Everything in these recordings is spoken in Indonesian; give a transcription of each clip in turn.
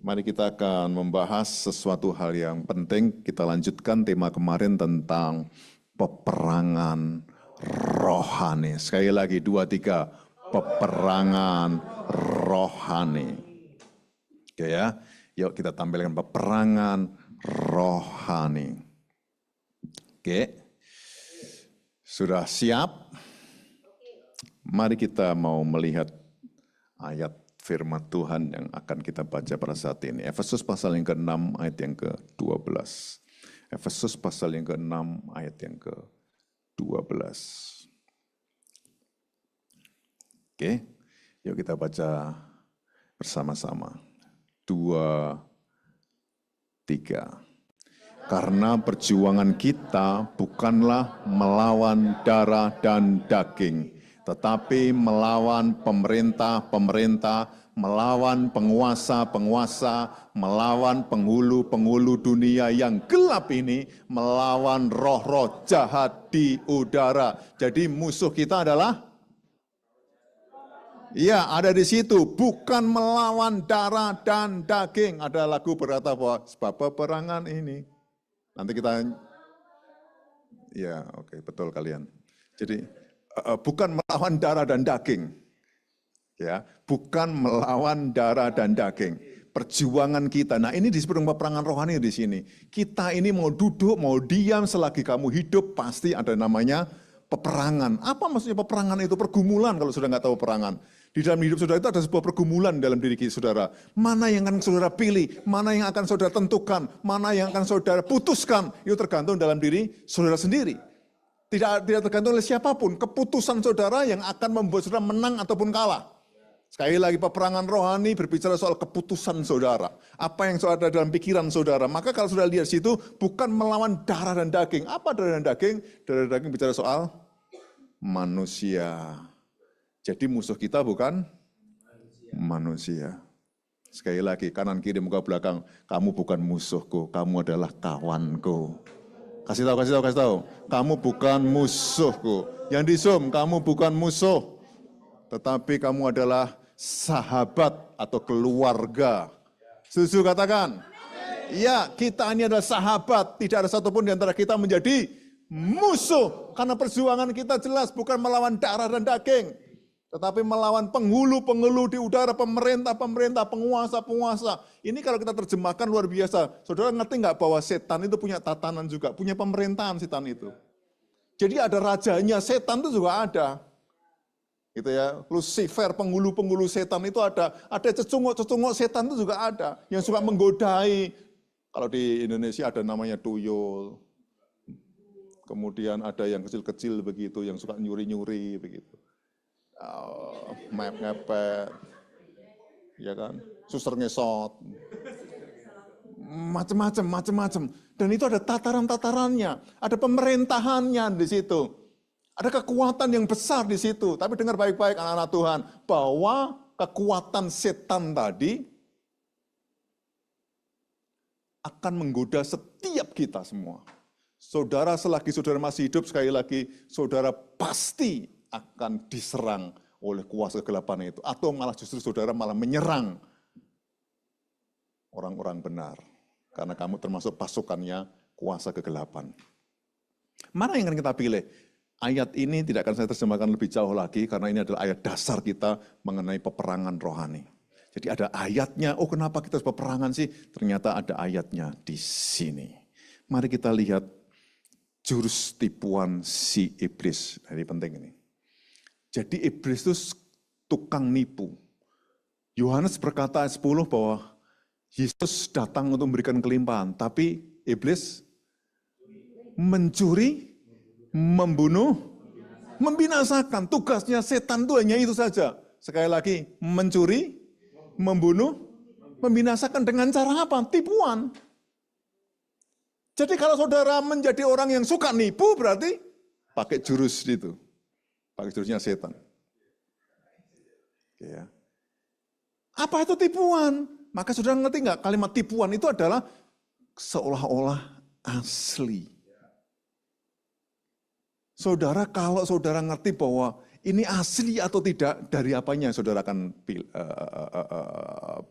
Mari kita akan membahas sesuatu hal yang penting. Kita lanjutkan tema kemarin tentang peperangan rohani. Sekali lagi, 2, 3, peperangan rohani. Oke ya, yuk kita tampilkan peperangan rohani. Oke, sudah siap? Mari kita mau melihat ayat firman Tuhan yang akan kita baca pada saat ini. Efesus pasal yang ke-6 ayat yang ke-12. Efesus pasal yang ke-6 ayat yang ke-12. Oke, yuk kita baca bersama-sama. 2, 3. Karena perjuangan kita bukanlah melawan darah dan daging, tetapi melawan pemerintah-pemerintah, melawan penguasa-penguasa, melawan penghulu-penghulu dunia yang gelap ini, melawan roh-roh jahat di udara. Jadi musuh kita adalah, ya ada di situ, bukan melawan darah dan daging. Ada lagu berkata bahwa sebab peperangan ini. Nanti kita, ya oke, betul kalian. Jadi bukan melawan darah dan daging, ya, bukan melawan darah dan daging. Perjuangan kita, nah ini disebut peperangan rohani di sini. Kita ini mau duduk, mau diam, selagi kamu hidup pasti ada namanya peperangan. Apa maksudnya peperangan itu? Pergumulan kalau sudah nggak tahu peperangan. Di dalam hidup saudara itu ada sebuah pergumulan dalam diri saudara. Mana yang akan saudara pilih, mana yang akan saudara tentukan, mana yang akan saudara putuskan, itu tergantung dalam diri saudara sendiri. Tidak tergantung oleh siapapun, keputusan saudara yang akan membuat saudara menang ataupun kalah. Sekali lagi, peperangan rohani berbicara soal keputusan saudara. Apa yang ada dalam pikiran saudara. Maka kalau saudara lihat situ, bukan melawan darah dan daging. Apa darah dan daging? Darah dan daging bicara soal manusia. Jadi musuh kita bukan manusia. Sekali lagi, kanan kiri muka belakang, kamu bukan musuhku, kamu adalah kawanku. Kasih tahu. Kamu bukan musuhku. Yang di Zoom, kamu bukan musuh. Tetapi kamu adalah sahabat atau keluarga. Setuju katakan? Ya, kita ini adalah sahabat. Tidak ada satupun di antara kita menjadi musuh. Karena perjuangan kita jelas bukan melawan darah dan daging. Tetapi melawan penghulu-penghulu di udara, pemerintah-pemerintah, penguasa-penguasa. Ini kalau kita terjemahkan luar biasa. Saudara ngerti nggak bahwa setan itu punya tatanan juga, punya pemerintahan setan itu. Jadi ada rajanya, setan itu juga ada. Gitu ya, Lucifer, penghulu-penghulu setan itu ada. Ada cecunguk-cecunguk setan itu juga ada. Yang suka menggodai. Kalau di Indonesia ada namanya tuyul. Kemudian ada yang kecil-kecil begitu, yang suka nyuri-nyuri begitu. Ngepet, ya kan, suster ngesot, macam-macam. Dan itu ada tataran-tatarannya, ada pemerintahannya di situ, ada kekuatan yang besar di situ. Tapi dengar baik-baik anak-anak Tuhan, bahwa kekuatan setan tadi akan menggoda setiap kita semua. Saudara, selagi saudara masih hidup, sekali lagi, saudara pasti akan diserang oleh kuasa kegelapan itu. Atau malah justru saudara malah menyerang orang-orang benar. Karena kamu termasuk pasukannya kuasa kegelapan. Mana yang akan kita pilih? Ayat ini tidak akan saya terjemahkan lebih jauh lagi, karena ini adalah ayat dasar kita mengenai peperangan rohani. Jadi ada ayatnya, oh kenapa kita harus peperangan sih? Ternyata ada ayatnya di sini. Mari kita lihat jurus tipuan si iblis. Ini penting ini. Jadi iblis itu tukang nipu. Yohanes berkata ayat 10 bahwa Yesus datang untuk memberikan kelimpahan, tapi iblis mencuri, membunuh, membinasakan. Tugasnya setan itu hanya itu saja. Sekali lagi, mencuri, membunuh, membinasakan dengan cara apa? Tipuan. Jadi kalau saudara menjadi orang yang suka nipu, berarti pakai jurus itu. Pakai jurusnya setan. Ya. Apa itu tipuan? Maka saudara ngerti nggak kalimat tipuan itu adalah seolah-olah asli. Saudara, kalau saudara ngerti bahwa ini asli atau tidak, dari apanya saudara akan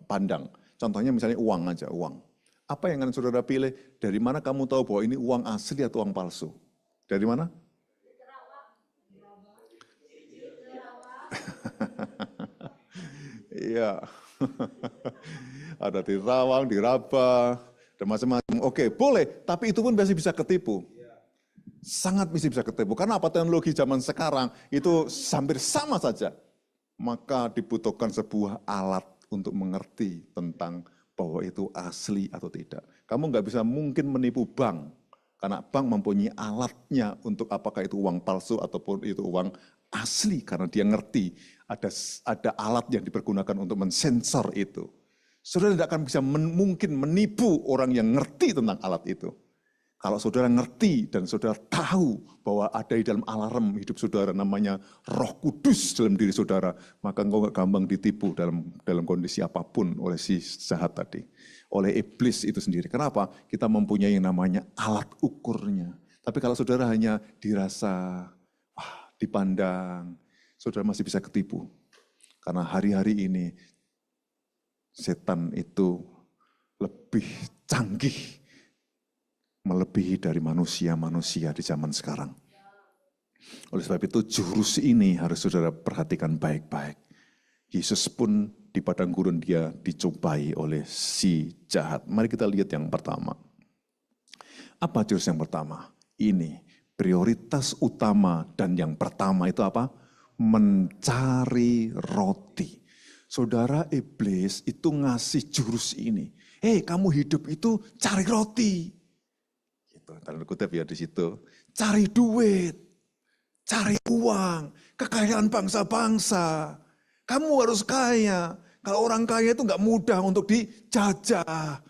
pandang. Contohnya misalnya uang aja, uang. Apa yang akan saudara pilih? Dari mana kamu tahu bahwa ini uang asli atau uang palsu? Dari mana? Iya. Ada di Rawang, di Raba, dan macam-macam. Oke, boleh, tapi itu pun masih bisa ketipu. Sangat bisa ketipu. Karena apa? Teknologi zaman sekarang itu hampir sama saja. Maka dibutuhkan sebuah alat untuk mengerti tentang bahwa itu asli atau tidak. Kamu nggak bisa mungkin menipu bank, karena bank mempunyai alatnya untuk apakah itu uang palsu ataupun itu uang asli, karena dia ngerti ada alat yang dipergunakan untuk mensensor itu. Saudara tidak akan bisa mungkin menipu orang yang ngerti tentang alat itu. Kalau saudara ngerti dan saudara tahu bahwa ada di dalam alarm hidup saudara namanya Roh Kudus dalam diri saudara, maka engkau gak gampang ditipu dalam kondisi apapun oleh si jahat tadi, oleh iblis itu sendiri. Kenapa? Kita mempunyai yang namanya alat ukurnya. Tapi kalau saudara hanya dirasa, dipandang, saudara masih bisa ketipu. Karena hari-hari ini setan itu lebih canggih, melebihi dari manusia-manusia di zaman sekarang. Oleh sebab itu jurus ini harus saudara perhatikan baik-baik. Yesus pun di padang gurun dia dicobai oleh si jahat. Mari kita lihat yang pertama. Apa jurus yang pertama? Ini prioritas utama dan yang pertama itu apa? Mencari roti. Saudara, iblis itu ngasih jurus ini. Kamu hidup itu cari roti. Tanda kutip ya di situ. Cari duit, cari uang, kekayaan bangsa-bangsa. Kamu harus kaya. Kalau orang kaya itu nggak mudah untuk dijajah.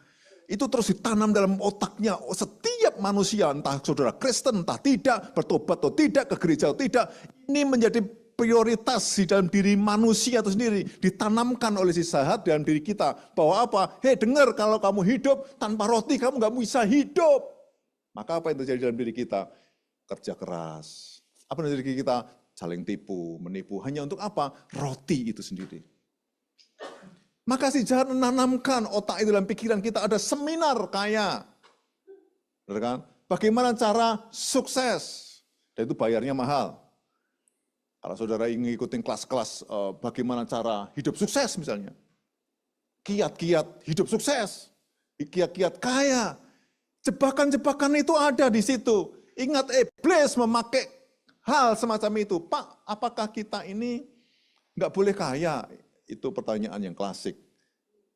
Itu terus ditanam dalam otaknya setiap manusia, entah saudara Kristen, entah tidak, bertobat atau tidak, ke gereja atau tidak. Ini menjadi prioritas di dalam diri manusia itu sendiri. Ditanamkan oleh si jahat dalam diri kita. Bahwa apa? Dengar, kalau kamu hidup tanpa roti, kamu nggak bisa hidup. Maka apa yang terjadi dalam diri kita? Kerja keras. Apa yang terjadi dalam diri kita? Saling tipu, menipu. Hanya untuk apa? Roti itu sendiri. Maka si jahat menanamkan otak itu dalam pikiran kita, ada seminar kaya. Benar kan? Bagaimana cara sukses? Dan itu bayarnya mahal. Kalau saudara ingin ikutin kelas-kelas bagaimana cara hidup sukses misalnya. Kiat-kiat hidup sukses. Kiat-kiat kaya. Jebakan-jebakan itu ada di situ. Ingat, iblis memakai hal semacam itu. Pak, apakah kita ini nggak boleh kaya? Itu pertanyaan yang klasik.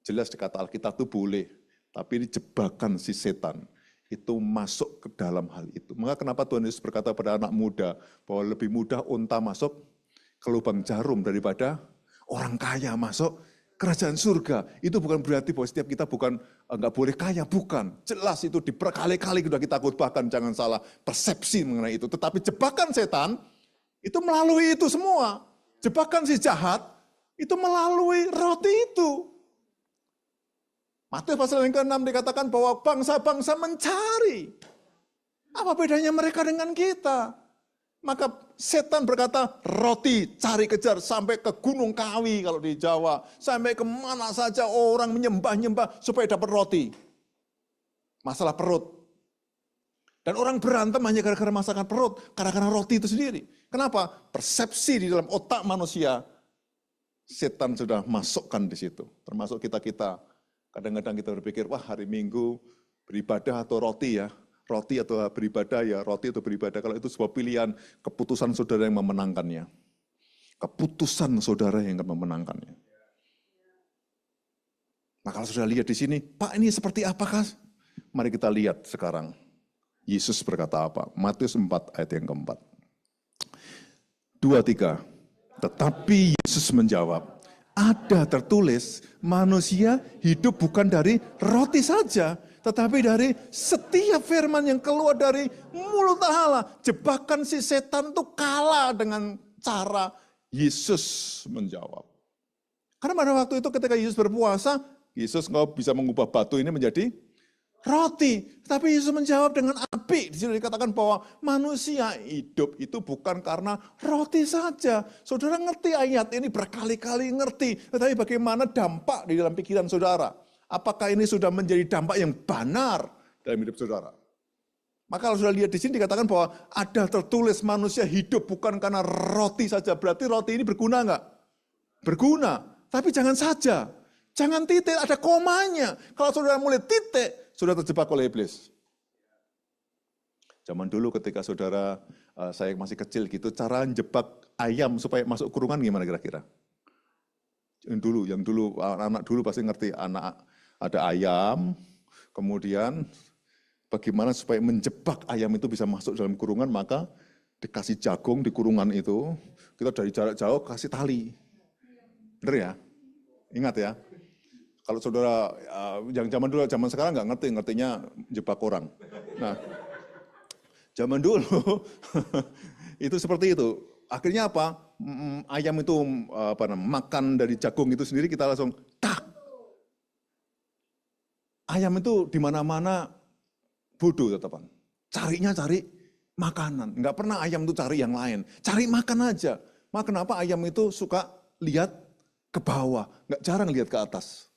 Jelas di kata Alkitab itu boleh. Tapi ini jebakan si setan. Itu masuk ke dalam hal itu. Maka kenapa Tuhan Yesus berkata pada anak muda, bahwa lebih mudah unta masuk ke lubang jarum daripada orang kaya masuk kerajaan surga. Itu bukan berarti bahwa setiap kita nggak boleh kaya, bukan. Jelas itu berkali-kali sudah kita khotbahkan, jangan salah persepsi mengenai itu. Tetapi jebakan setan itu melalui itu semua. Jebakan si jahat itu melalui roti itu. Matius pasal yang ke-6 dikatakan bahwa bangsa-bangsa mencari. Apa bedanya mereka dengan kita? Maka setan berkata, roti cari kejar sampai ke Gunung Kawi kalau di Jawa. Sampai kemana saja orang menyembah-nyembah supaya dapat roti. Masalah perut. Dan orang berantem hanya gara-gara masakan perut, karena roti itu sendiri. Kenapa? Persepsi di dalam otak manusia, setan sudah masukkan di situ. Termasuk kita-kita. Kadang-kadang kita berpikir, wah hari Minggu beribadah atau roti ya. Roti atau beribadah ya, roti atau beribadah. Kalau itu sebuah pilihan, keputusan saudara yang memenangkannya. Keputusan saudara yang akan memenangkannya. Nah kalau saudara lihat di sini, Pak ini seperti apakah? Mari kita lihat sekarang. Yesus berkata apa? Matius 4 ayat yang keempat. 2-3. Tetapi Yesus menjawab, ada tertulis, manusia hidup bukan dari roti saja, tetapi dari setiap firman yang keluar dari mulut Allah. Jebakan si setan itu kalah dengan cara Yesus menjawab. Karena pada waktu itu ketika Yesus berpuasa, Yesus nggak bisa mengubah batu ini menjadi roti. Tapi Yesus menjawab dengan api. Di sini dikatakan bahwa manusia hidup itu bukan karena roti saja. Saudara ngerti ayat ini berkali-kali ngerti. Tetapi bagaimana dampak di dalam pikiran saudara? Apakah ini sudah menjadi dampak yang benar dalam hidup saudara? Maka kalau sudah lihat di sini dikatakan bahwa ada tertulis manusia hidup bukan karena roti saja. Berarti roti ini berguna enggak? Berguna. Tapi jangan saja. Jangan titik, ada komanya. Kalau saudara mulai titik, sudah terjebak oleh iblis. Zaman dulu ketika saudara, saya masih kecil gitu, cara jebak ayam supaya masuk kurungan gimana kira-kira? Yang dulu, anak-anak dulu pasti ngerti, anak ada ayam, kemudian bagaimana supaya menjebak ayam itu bisa masuk dalam kurungan, maka dikasih jagung di kurungan itu, kita dari jarak jauh kasih tali. Bener ya? Ingat ya? Kalau saudara yang zaman dulu, zaman sekarang nggak ngerti, ngertinya jebak orang. Nah, zaman dulu itu seperti itu. Akhirnya apa? Ayam itu makan dari jagung itu sendiri, kita langsung tak. Ayam itu di mana-mana bodoh tetapan. Carinya cari makanan. Nggak pernah ayam itu cari yang lain. Cari makan aja. Maka kenapa ayam itu suka lihat ke bawah, nggak jarang lihat ke atas.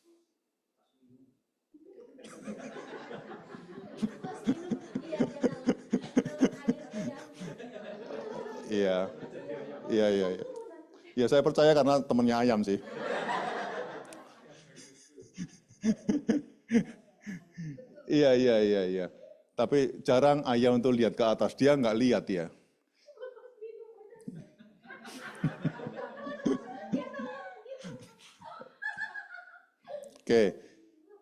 Iya. Ya saya percaya karena temannya ayam sih. Iya. Tapi jarang ayam untuk lihat ke atas, dia nggak lihat ya. Oke,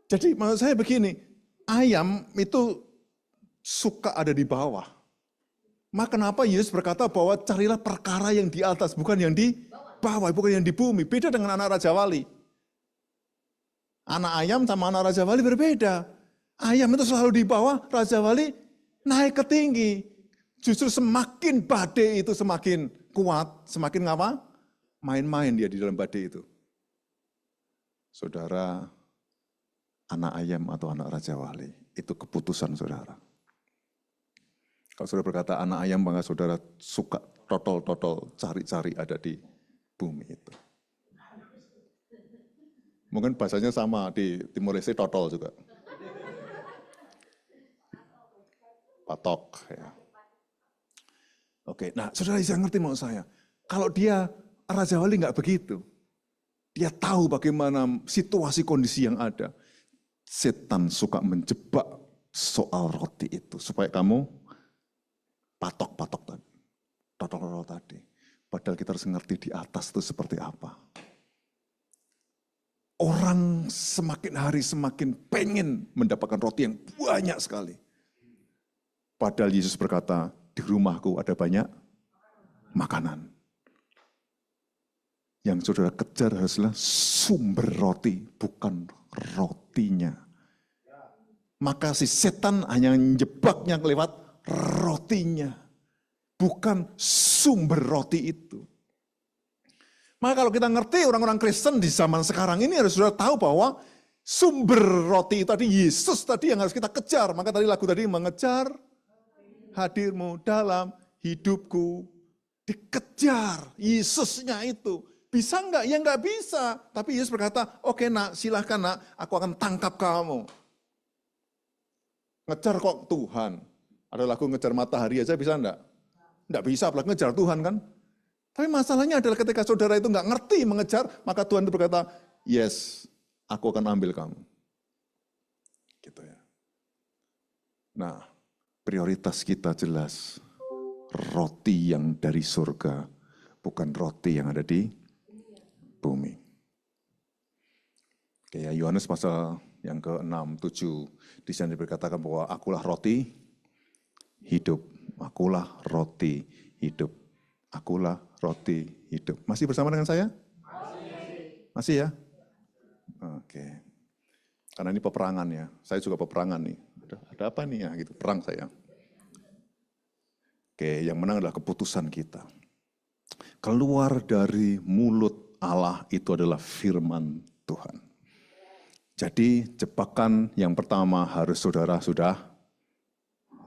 jadi maksud saya begini, ayam itu suka ada di bawah. Maka kenapa Yesus berkata bahwa carilah perkara yang di atas, bukan yang di bawah, bukan yang di bumi. Beda dengan anak Raja Wali. Anak ayam sama anak Raja Wali berbeda. Ayam itu selalu di bawah, Raja Wali naik ke tinggi. Justru semakin badai itu semakin kuat, semakin apa? Main-main dia di dalam badai itu. Saudara, anak ayam atau anak Raja Wali, itu keputusan saudara. Kalau saudara berkata anak ayam, maka saudara suka totol-totol, cari-cari ada di bumi itu. Mungkin bahasanya sama, di Timor Leste totol juga. Patok. Ya. Oke, nah saudara bisa ngerti mau saya. Kalau dia Raja Wali nggak begitu. Dia tahu bagaimana situasi kondisi yang ada. Setan suka menjebak soal roti itu. Supaya kamu patok-patok tadi. Totol-totol tadi. Padahal kita harus ngerti di atas itu seperti apa. Orang semakin hari semakin pengen mendapatkan roti yang banyak sekali. Padahal Yesus berkata, di rumahku ada banyak makanan. Yang saudara kejar haruslah sumber roti, bukan rotinya. Maka si setan hanya menjebaknya lewat rotinya, bukan sumber roti itu. Maka kalau kita ngerti orang-orang Kristen di zaman sekarang ini harus sudah tahu bahwa sumber roti tadi Yesus tadi yang harus kita kejar. Maka tadi lagu tadi mengejar hadirmu dalam hidupku. Dikejar Yesusnya itu. Bisa enggak? Ya enggak bisa. Tapi Yesus berkata, oke nak, silahkan nak, aku akan tangkap kamu. Ngejar kok Tuhan. Ada lagu ngejar matahari aja bisa enggak? Enggak bisa, apalagi ngejar Tuhan kan. Tapi masalahnya adalah ketika saudara itu enggak ngerti mengejar, maka Tuhan itu berkata, yes, aku akan ambil kamu. Gitu ya. Nah, prioritas kita jelas. Roti yang dari surga, bukan roti yang ada di bumi. Kayak Yohanes pasal yang ke-6, 7, di sana berkatakan bahwa akulah roti hidup. Akulah roti hidup. Akulah roti hidup. Masih bersama dengan saya? Masih ya? Oke. Karena ini peperangan ya. Saya juga peperangan nih. Ada apa nih ya? Gitu, perang saya. Oke, yang menang adalah keputusan kita. Keluar dari mulut Allah itu adalah firman Tuhan. Jadi jebakan yang pertama harus saudara sudah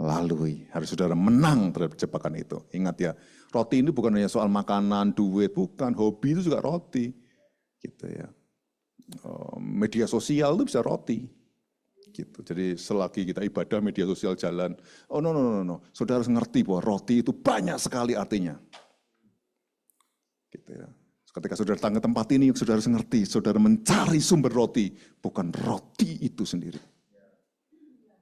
lalui. Harus saudara menang terhadap jebakan itu. Ingat ya, roti ini bukan hanya soal makanan, duit, bukan. Hobi itu juga roti. Gitu ya. Media sosial itu bisa roti. Gitu. Jadi selagi kita ibadah, media sosial jalan. Oh no. Saudara harus ngerti bahwa roti itu banyak sekali artinya. Gitu ya. Ketika saudara datang ke tempat ini, saudara harus ngerti, saudara mencari sumber roti, bukan roti itu sendiri.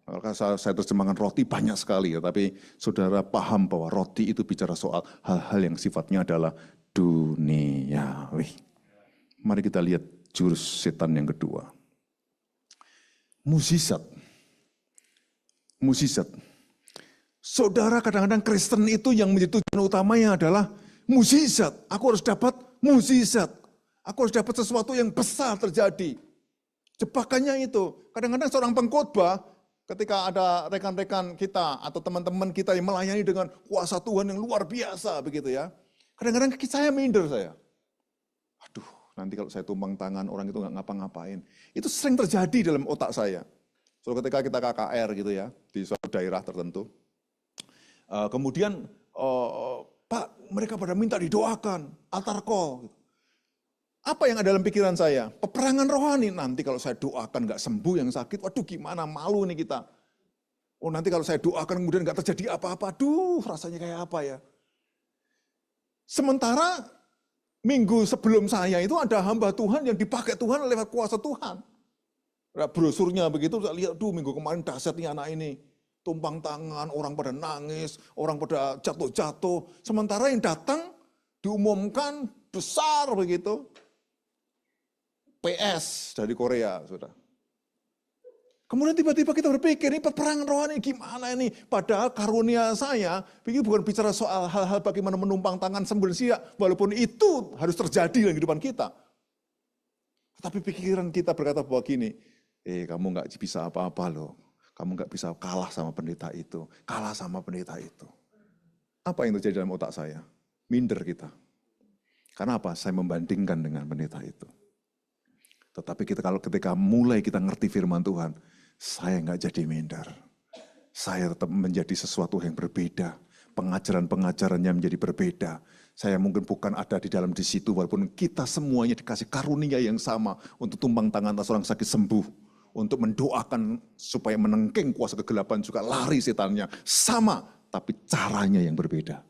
Maka saya terjemahkan roti banyak sekali, ya, tapi saudara paham bahwa roti itu bicara soal hal-hal yang sifatnya adalah duniawi. Mari kita lihat jurus setan yang kedua. Mukjizat. Saudara, kadang-kadang Kristen itu yang menjadi tujuan utamanya adalah mukjizat. Aku harus dapat mukjizat. Aku harus dapat sesuatu yang besar terjadi. Jebakannya itu. Kadang-kadang seorang pengkhotbah, ketika ada rekan-rekan kita atau teman-teman kita yang melayani dengan kuasa Tuhan yang luar biasa begitu ya. Kadang-kadang saya minder saya. Aduh, nanti kalau saya tumpang tangan orang itu nggak ngapa-ngapain. Itu sering terjadi dalam otak saya. So, ketika kita KKR gitu ya, di suatu daerah tertentu. Kemudian, Pak, mereka pada minta didoakan, altar call. Apa yang ada dalam pikiran saya? Peperangan rohani. Nanti kalau saya doakan nggak sembuh yang sakit, waduh gimana, malu nih kita. Oh nanti kalau saya doakan kemudian nggak terjadi apa-apa, aduh rasanya kayak apa ya. Sementara minggu sebelum saya itu ada hamba Tuhan yang dipakai Tuhan lewat kuasa Tuhan. Brosurnya begitu, saya lihat, minggu kemarin dahsyat nih anak ini. Tumpang tangan, orang pada nangis, orang pada jatuh-jatuh. Sementara yang datang diumumkan besar begitu. PS dari Korea, saudara. Kemudian tiba-tiba kita berpikir, ini peperangan rohani gimana ini? Padahal karunia saya, ini bukan bicara soal hal-hal bagaimana menumpang tangan sembuh siap, walaupun itu harus terjadi dalam kehidupan kita. Tapi pikiran kita berkata bahwa gini, kamu nggak bisa apa-apa loh. Kamu nggak bisa kalah sama pendeta itu, kalah sama pendeta itu. Apa yang terjadi dalam otak saya? Minder kita. Karena apa? Saya membandingkan dengan pendeta itu. Tetapi ketika mulai kita ngerti firman Tuhan, saya nggak jadi minder. Saya tetap menjadi sesuatu yang berbeda. Pengajaran-pengajarannya menjadi berbeda. Saya mungkin bukan ada di dalam di situ, walaupun kita semuanya dikasih karunia yang sama untuk tumpang tangan atas orang sakit sembuh, untuk mendoakan supaya menengking kuasa kegelapan juga lari setannya. Sama, tapi caranya yang berbeda.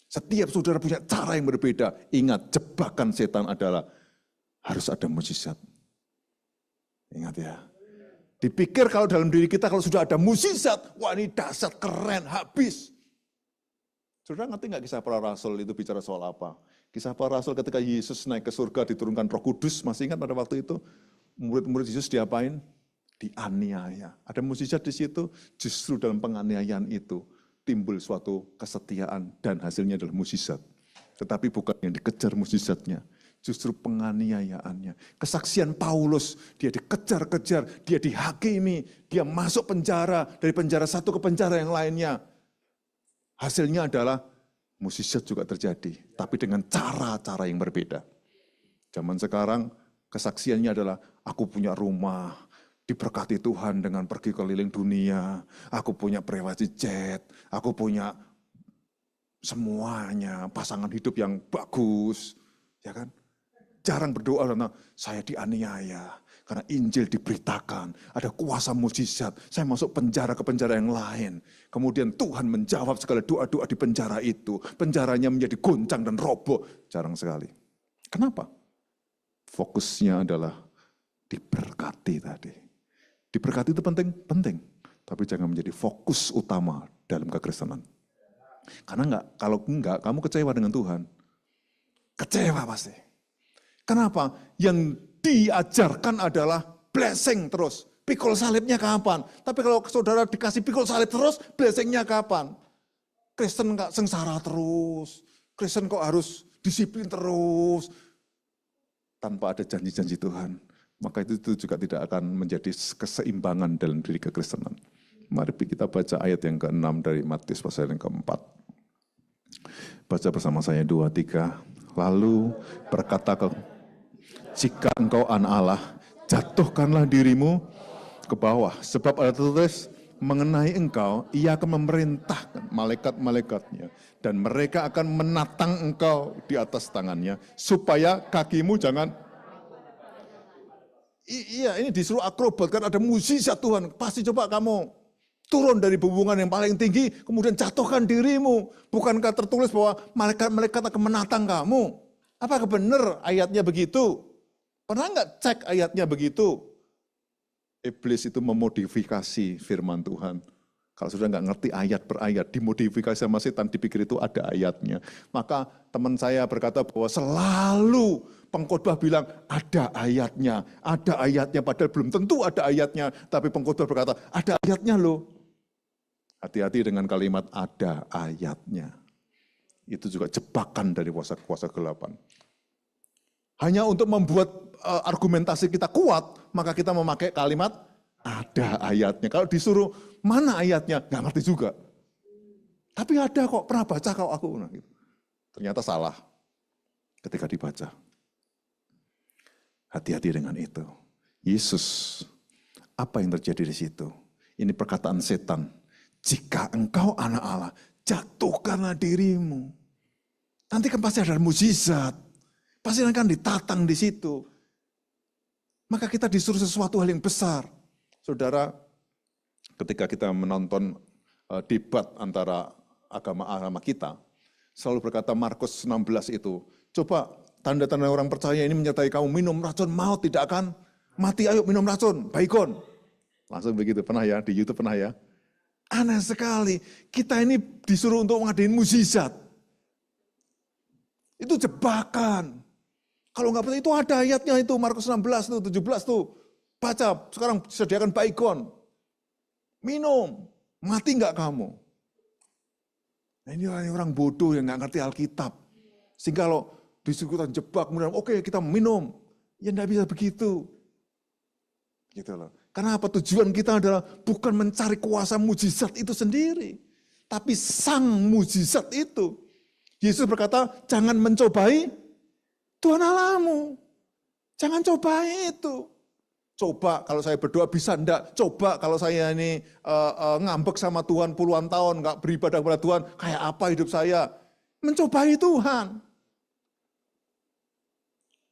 Setiap saudara punya cara yang berbeda. Ingat, jebakan setan adalah harus ada mukjizat. Ingat ya. Dipikir kalau dalam diri kita kalau sudah ada mukjizat, wah ini dahsyat, keren, habis. Saudara ngerti nggak kisah para rasul itu bicara soal apa? Kisah para rasul ketika Yesus naik ke surga diturunkan Roh Kudus, masih ingat pada waktu itu murid-murid Yesus diapain? Dianiaya. Ada mukjizat di situ, justru dalam penganiayaan itu timbul suatu kesetiaan dan hasilnya adalah mukjizat. Tetapi bukan yang dikejar mukjizatnya. Justru penganiayaannya. Kesaksian Paulus, dia dikejar-kejar, dia dihakimi, dia masuk penjara, dari penjara satu ke penjara yang lainnya. Hasilnya adalah mukjizat juga terjadi, tapi dengan cara-cara yang berbeda. Zaman sekarang kesaksiannya adalah aku punya rumah, diberkati Tuhan dengan pergi keliling dunia, aku punya private jet, aku punya semuanya, pasangan hidup yang bagus, ya kan? Jarang berdoa karena saya dianiaya, karena Injil diberitakan, ada kuasa mukjizat, saya masuk penjara ke penjara yang lain. Kemudian Tuhan menjawab segala doa-doa di penjara itu, penjaranya menjadi goncang dan roboh. Jarang sekali. Kenapa? Fokusnya adalah diberkati tadi. Diberkati itu penting, penting. Tapi jangan menjadi fokus utama dalam kekristenan. Karena kalau enggak, kamu kecewa dengan Tuhan. Kecewa pasti. Kenapa? Yang diajarkan adalah blessing terus. Pikul salibnya kapan? Tapi kalau saudara dikasih pikul salib terus, blessingnya kapan? Kristen kok sengsara terus. Kristen kok harus disiplin terus. Tanpa ada janji-janji Tuhan. Maka itu juga tidak akan menjadi keseimbangan dalam diri kekristenan. Mari kita baca ayat yang ke-6 dari Matius pasal yang ke-4. Baca bersama saya 2, 3. Lalu berkata jika engkau anak Allah, jatuhkanlah dirimu ke bawah. Sebab ada tertulis, mengenai engkau, ia akan memerintahkan malaikat-malaikatnya. Dan mereka akan menatang engkau di atas tangannya, supaya kakimu jangan. Iya, ini disuruh akrobat, kan ada mukjizat Tuhan. Pasti coba kamu turun dari hubungan yang paling tinggi, kemudian jatuhkan dirimu. Bukankah tertulis bahwa malaikat-malaikat akan menatang kamu? Apakah benar ayatnya begitu? Pernah nggak cek ayatnya begitu? Iblis itu memodifikasi firman Tuhan. Kalau sudah nggak ngerti ayat per ayat, dimodifikasi sama setan, dipikir itu ada ayatnya. Maka teman saya berkata bahwa selalu pengkhotbah bilang ada ayatnya, padahal belum tentu ada ayatnya, tapi pengkhotbah berkata ada ayatnya loh. Hati-hati dengan kalimat ada ayatnya. Itu juga jebakan dari kuasa kegelapan. Hanya untuk membuat argumentasi kita kuat, maka kita memakai kalimat ada ayatnya. Kalau disuruh mana ayatnya, nggak ngerti juga. Tapi ada kok, pernah baca kok aku. Nah, gitu. Ternyata salah ketika dibaca. Hati-hati dengan itu. Yesus, apa yang terjadi di situ? Ini perkataan setan. Jika engkau anak Allah, jatuhkanlah dirimu. Nanti kan pasti ada mukjizat. Pasti akan ditatang di situ. Maka kita disuruh sesuatu hal yang besar. Saudara, ketika kita menonton debat antara agama-agama kita, selalu berkata Markus 16 itu, coba tanda-tanda orang percaya ini menyertai kamu, minum racun maut tidak akan mati, ayo minum racun, baikon. Langsung begitu, pernah ya, di YouTube pernah ya. Aneh sekali, kita ini disuruh untuk mengadain mukjizat. Itu jebakan. Kalau nggak percaya itu ada ayatnya itu, Markus 16 tuh, 17 tuh. Baca, sekarang sediakan baikon. Minum, mati nggak kamu? Nah, ini orang bodoh yang nggak ngerti Alkitab. Sehingga kalau disuruh jebak, kemudian oke kita minum. Ya nggak bisa begitu. Gitu loh. Karena apa? Tujuan kita adalah bukan mencari kuasa mujizat itu sendiri. Tapi sang mujizat itu. Yesus berkata, jangan mencobai Tuhan Allahmu. Jangan cobai itu. Coba kalau saya berdoa bisa enggak? Coba kalau saya ini ngambek sama Tuhan puluhan tahun, enggak beribadah kepada Tuhan, kayak apa hidup saya? Mencobai Tuhan.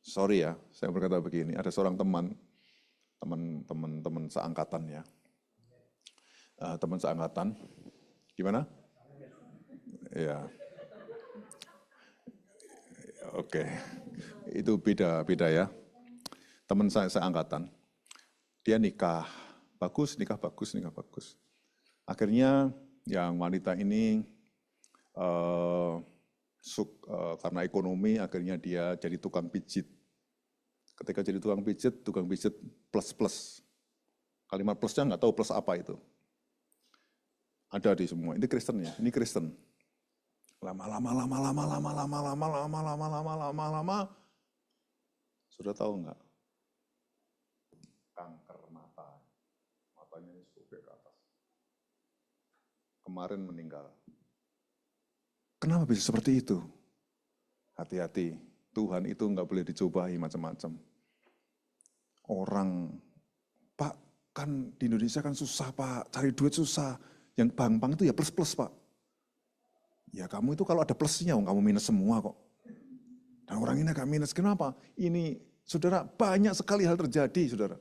Sorry ya, saya berkata begini, ada seorang teman seangkatan ya. Teman seangkatan. Gimana? Ya. Oke. Itu beda ya. Teman saya seangkatan. Dia nikah bagus. Akhirnya yang wanita ini karena ekonomi akhirnya dia jadi tukang pijit. Ketika jadi tukang pijit plus. Kalimat plusnya nggak tahu plus apa itu. Ada di semua. Ini Kristen ya, ini Kristen. Lama. Sudah tahu nggak? Kanker matanya ini sobek ke atas. Kemarin meninggal. Kenapa bisa seperti itu? Hati-hati, Tuhan itu nggak boleh dicobai macam-macam. Orang, Pak, kan di Indonesia kan susah Pak, cari duit susah. Yang bank itu ya plus Pak. Ya kamu itu kalau ada plusnya, kamu minus semua kok. Dan orang ini agak minus, kenapa? Ini, saudara, banyak sekali hal terjadi, saudara.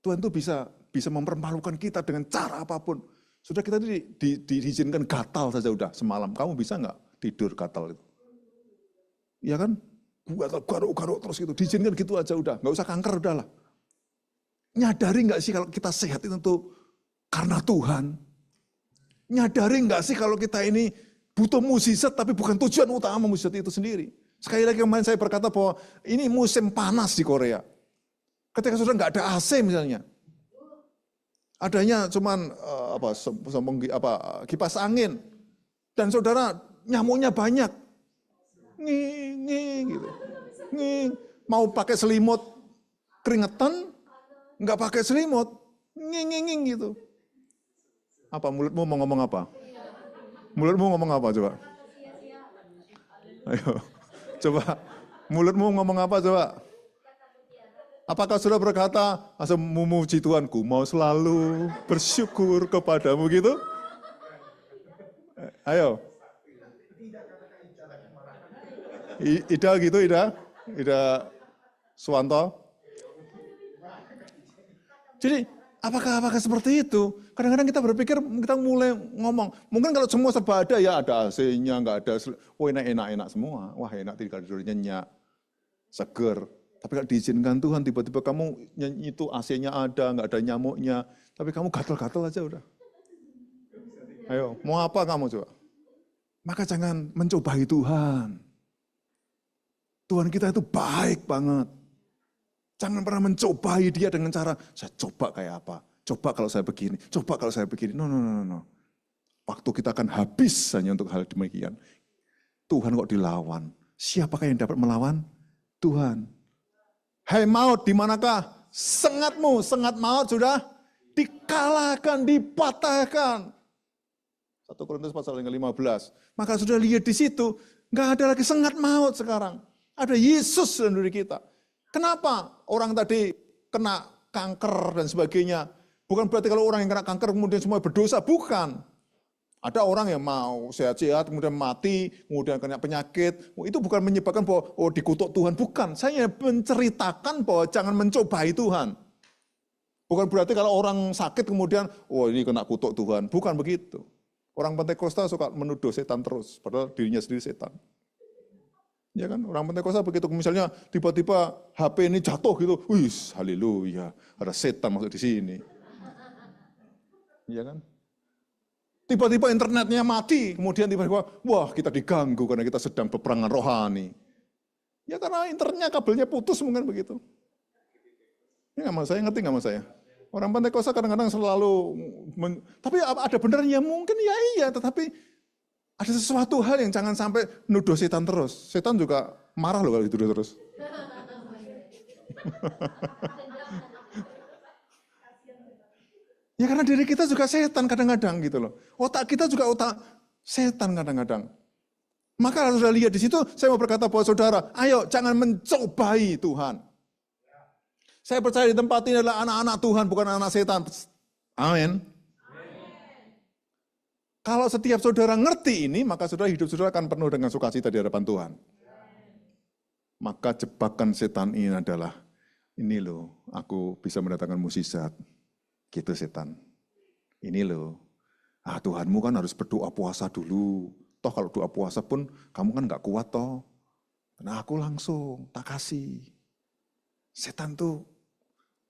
Tuhan itu bisa mempermalukan kita dengan cara apapun. Sudah kita diizinkan gatal saja udah semalam. Kamu bisa nggak tidur gatal itu? Ya kan? Garuk terus gitu. Diizinkan gitu aja udah. Nggak usah kanker udahlah. Nyadari nggak sih kalau kita sehat itu tuh karena Tuhan? Nyadari nggak sih kalau kita ini butuh mukjizat tapi bukan tujuan utama mukjizat itu sendiri? Sekali lagi kemarin saya berkata bahwa ini musim panas di Korea. Ketika sudah nggak ada AC misalnya, adanya cuman kipas angin, dan saudara nyamuknya banyak, gitu, mau pakai selimut keringetan, nggak pakai selimut, gitu. Apa mulutmu mau ngomong apa? Mulutmu ngomong apa coba? Ayo, coba mulutmu ngomong apa coba? Apakah saudara berkata, asal memuji Tuhanku, mau selalu bersyukur kepadamu gitu? Ayo. Ida gitu, Ida Suwanto. Jadi apakah seperti itu? Kadang-kadang kita berpikir, kita mulai ngomong, mungkin kalau semua serba ada ya, ada AC-nya, nggak ada, enak-enak semua. Wah enak, tidur nyenyak, seger. Tapi kalau diizinkan Tuhan, tiba-tiba kamu nyanyi itu AC-nya ada, nggak ada nyamuknya, tapi kamu gatel-gatel aja udah. Ayo, mau apa kamu coba? Maka jangan mencobai Tuhan. Tuhan kita itu baik banget. Jangan pernah mencobai dia dengan cara, saya coba kayak apa, coba kalau saya begini, coba kalau saya begini. No. Waktu kita akan habis hanya untuk hal demikian. Tuhan kok dilawan. Siapakah yang dapat melawan? Tuhan. Hai maut, di manakah sengatmu? Sengat maut sudah dikalahkan, dipatahkan. 1 Korintus pasal yang ke-15. Maka sudah lihat di situ, nggak ada lagi sengat maut sekarang. Ada Yesus dalam diri kita. Kenapa orang tadi kena kanker dan sebagainya? Bukan berarti kalau orang yang kena kanker kemudian semua berdosa, bukan. Ada orang yang mau sehat-sehat, kemudian mati, kemudian kena penyakit. Itu bukan menyebabkan bahwa dikutuk Tuhan, bukan. Saya menceritakan bahwa jangan mencobai Tuhan. Bukan berarti kalau orang sakit kemudian, ini kena kutuk Tuhan. Bukan begitu. Orang Pentakosta suka menuduh setan terus, padahal dirinya sendiri setan. Ya kan, orang Pentakosta begitu, misalnya tiba-tiba HP ini jatuh gitu, wih, haleluya, ada setan masuk di sini. Ya kan? Tiba-tiba internetnya mati, kemudian tiba-tiba, wah kita diganggu karena kita sedang peperangan rohani. Ya karena internetnya kabelnya putus mungkin begitu. Ini nggak saya ngerti nggak mas saya? Orang Pentakosta kadang-kadang selalu, tapi ada benernya mungkin ya iya, tetapi ada sesuatu hal yang jangan sampai nuduh setan terus. Setan juga marah loh kalau dituduh terus. Ya karena diri kita juga setan kadang-kadang gitu loh. Otak kita juga otak setan kadang-kadang. Maka harus lihat di situ, saya mau berkata bahwa saudara, ayo jangan mencobai Tuhan. Saya percaya di tempat ini adalah anak-anak Tuhan, bukan anak setan. Amin. Kalau setiap saudara ngerti ini, maka saudara hidup saudara akan penuh dengan sukacita di hadapan Tuhan. Maka jebakan setan ini adalah, ini loh, aku bisa mendatangkan mukjizat. Gitu setan. Ini loh, Tuhanmu kan harus berdoa puasa dulu. Toh kalau doa puasa pun, kamu kan gak kuat toh. Nah aku langsung, tak kasih. Setan tuh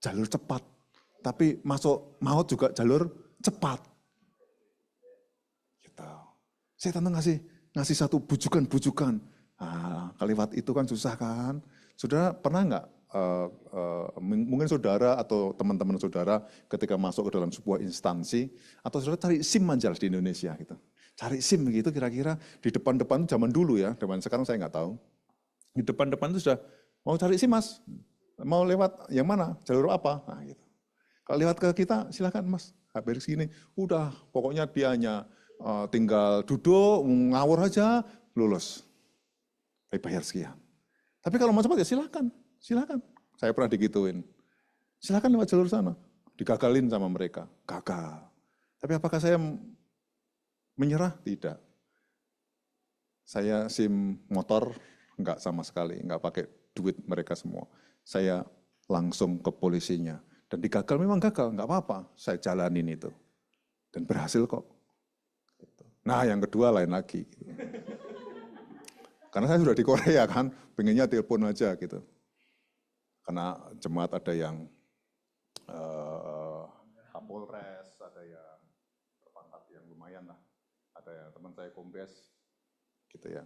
jalur cepat. Tapi masuk maut juga jalur cepat. Gitu. Setan tuh ngasih satu bujukan-bujukan. Kalimat itu kan susah kan. Saudara pernah nggak, mungkin saudara atau teman-teman saudara ketika masuk ke dalam sebuah instansi, atau saudara cari SIM aja di Indonesia gitu. Cari SIM gitu kira-kira di depan-depan zaman dulu ya, zaman sekarang saya nggak tahu. Di depan-depan itu sudah mau cari SIM mas, mau lewat yang mana, jalur apa, nah gitu. Kalau lewat ke kita silakan mas, habis gini, udah pokoknya dia hanya tinggal duduk, ngawur aja, lulus. Bayar sekian. Tapi kalau mau cepat ya silakan. Saya pernah digituin. Silakan lewat jalur sana. Digagalin sama mereka. Gagal. Tapi apakah saya menyerah? Tidak. Saya SIM motor enggak sama sekali, enggak pakai duit mereka semua. Saya langsung ke polisinya. Dan digagal memang gagal, enggak apa-apa. Saya jalanin itu. Dan berhasil kok. Nah yang kedua lain lagi. Karena saya sudah di Korea kan, pengennya telepon aja gitu. Karena jemaat ada yang Kapolres, ada yang terpangkat yang lumayan lah. Ada yang teman saya Kombes, gitu ya.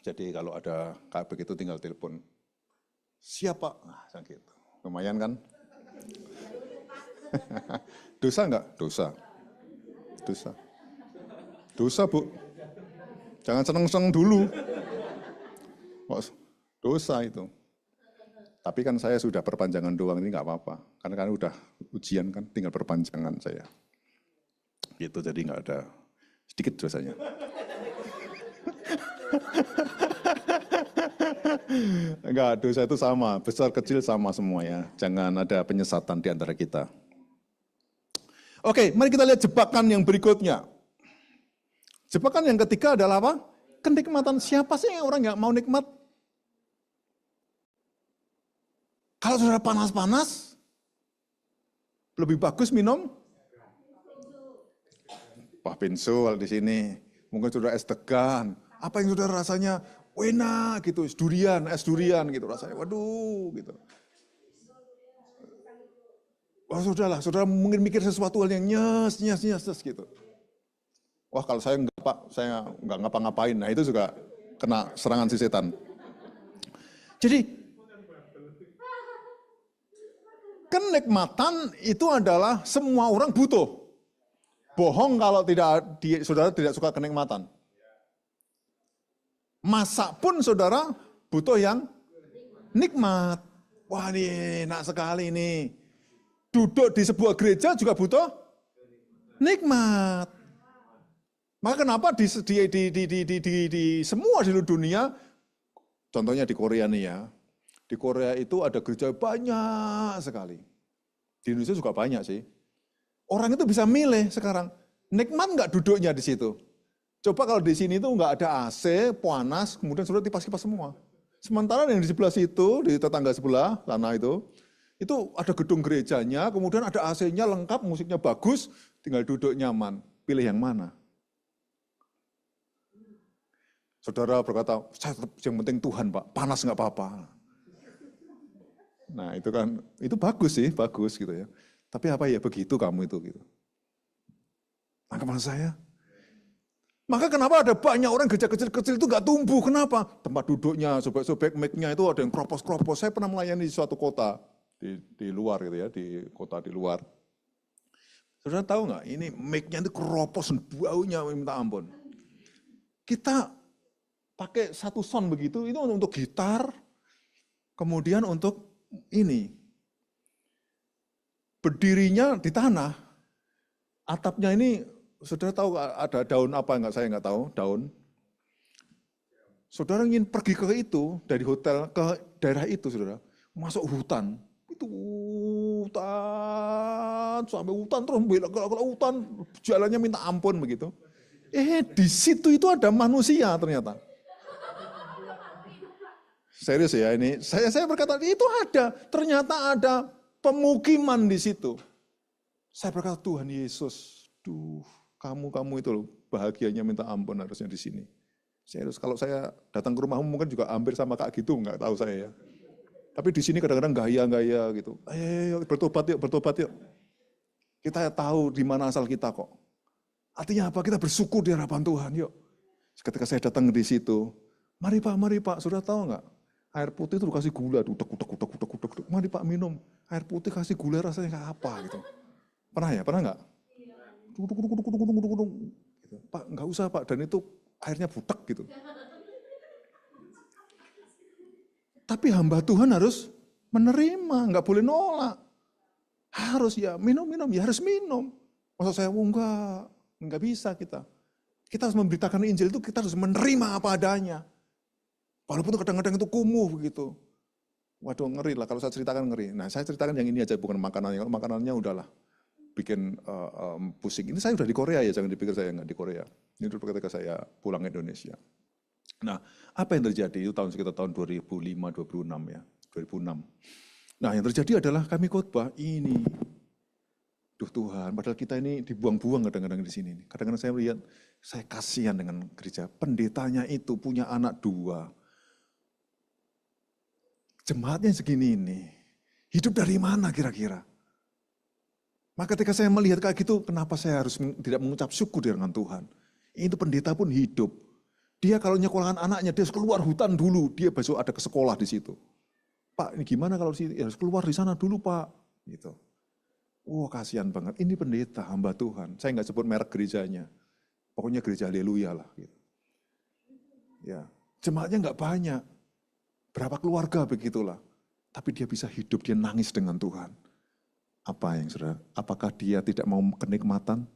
Jadi kalau ada kayak begitu tinggal telepon. Siapa? Nah, gitu. Lumayan kan? Dosa enggak? Dosa. Dosa Bu. Jangan seneng-seneng dulu. Dosa itu. Tapi kan saya sudah perpanjangan doang, ini nggak apa-apa. Karena kan udah ujian kan, tinggal perpanjangan saya. Gitu, jadi nggak ada sedikit dosanya. Enggak, dosa itu sama, besar kecil sama semua ya. Jangan ada penyesatan di antara kita. Oke, mari kita lihat jebakan yang berikutnya. Jebakan yang ketiga adalah apa? Kenikmatan. Siapa sih yang orang nggak mau nikmat? Kalau sudah panas-panas, Lebih bagus minum pinsul di sini. Mungkin saudara es degan. Apa yang saudara rasanya enak gitu, es durian gitu rasanya. Waduh gitu. Wah saudara mungkin mikir sesuatu hal yang nyes gitu. Wah kalau saya enggak Pak, saya enggak ngapa-ngapain. Nah itu juga kena serangan si setan. Jadi kenikmatan itu adalah semua orang butuh. Bohong kalau saudara tidak suka kenikmatan. Masak pun saudara butuh yang nikmat. Wah ini enak sekali ini. Duduk di sebuah gereja juga butuh nikmat. Maka kenapa di semua di seluruh dunia, contohnya di Korea nih ya, di Korea itu ada gereja banyak sekali. Di Indonesia juga banyak sih. Orang itu bisa milih sekarang, nikmat nggak duduknya di situ. Coba kalau di sini itu nggak ada AC, panas, kemudian sudah kipas-kipas semua. Sementara yang di sebelah situ, di tetangga sebelah, sana itu ada gedung gerejanya, kemudian ada AC-nya lengkap, musiknya bagus, tinggal duduk nyaman. Pilih yang mana? Saudara berkata, saya tetap yang penting Tuhan Pak, panas nggak apa-apa. Nah itu kan, itu bagus sih, bagus gitu ya. Tapi apa ya begitu kamu itu gitu. Tanggapan saya. Maka kenapa ada banyak orang gereja kecil-kecil itu nggak tumbuh? Kenapa? Tempat duduknya, sobek-sobek mic-nya itu ada yang kropos-kropos. Saya pernah melayani di suatu kota di luar gitu ya, di kota di luar. Saudara tahu nggak? Ini mic-nya itu kropos, baunya minta ampun. Kita pakai satu sound begitu, itu untuk gitar, kemudian untuk ini. Berdirinya di tanah, atapnya ini, saudara tahu ada daun apa enggak, saya enggak tahu, daun. Saudara ingin pergi ke itu, dari hotel ke daerah itu, saudara, masuk hutan. Itu hutan, sampai hutan, terus belok ke hutan, jalannya minta ampun begitu. Di situ itu ada manusia ternyata. Serius ya ini, saya berkata, itu ada, ternyata ada pemukiman di situ. Saya berkata, Tuhan Yesus, kamu itu loh, bahagianya minta ampun harusnya di sini. Serius, kalau saya datang ke rumahmu mungkin juga hampir sama Kak gitu, nggak tahu saya ya. Tapi di sini kadang-kadang gaya gitu. Ayo bertobat yuk. Kita tahu di mana asal kita kok. Artinya apa? Kita bersyukur di hadapan Tuhan, yuk. Ketika saya datang di situ, mari Pak, sudah tahu nggak? Air putih itu dikasih gula, utek. Mari Pak minum. Air putih kasih gula rasanya kayak apa gitu. Pernah nggak? Gitu. Pak nggak usah Pak, dan itu airnya butek gitu. Tapi hamba Tuhan harus menerima, nggak boleh nolak. Harus ya minum, ya harus minum. Masa saya enggak bisa kita. Kita harus memberitakan Injil itu, kita harus menerima apa adanya. Walaupun kadang-kadang itu kumuh begitu. Waduh ngeri lah, kalau saya ceritakan ngeri. Nah saya ceritakan yang ini aja, bukan makanannya. Kalau makanannya udahlah bikin pusing. Ini saya udah di Korea ya, jangan dipikir saya nggak di Korea. Ini dulu ketika saya pulang ke Indonesia. Nah apa yang terjadi itu sekitar tahun 2005-2006 ya, 2006. Nah yang terjadi adalah kami khotbah ini. Duh Tuhan, padahal kita ini dibuang-buang kadang-kadang di sini. Kadang-kadang saya melihat, saya kasihan dengan gereja. Pendetanya itu punya anak 2. Jemaatnya segini ini, hidup dari mana kira-kira? Maka ketika saya melihat kayak gitu, kenapa saya harus tidak mengucap syukur dengan Tuhan? Itu pendeta pun hidup. Dia kalau nyekolahkan anaknya, dia harus keluar hutan dulu, dia besok ada ke sekolah di situ. Pak, ini gimana kalau sih harus keluar di sana dulu Pak? Gitu. Kasihan banget. Ini pendeta, hamba Tuhan. Saya nggak sebut merek gerejanya. Pokoknya gereja haleluya lah. Gitu. Ya, jemaatnya nggak banyak. Berapa keluarga begitulah. Tapi dia bisa hidup, dia nangis dengan Tuhan. Apa yang saudara? Apakah dia tidak mau kenikmatan?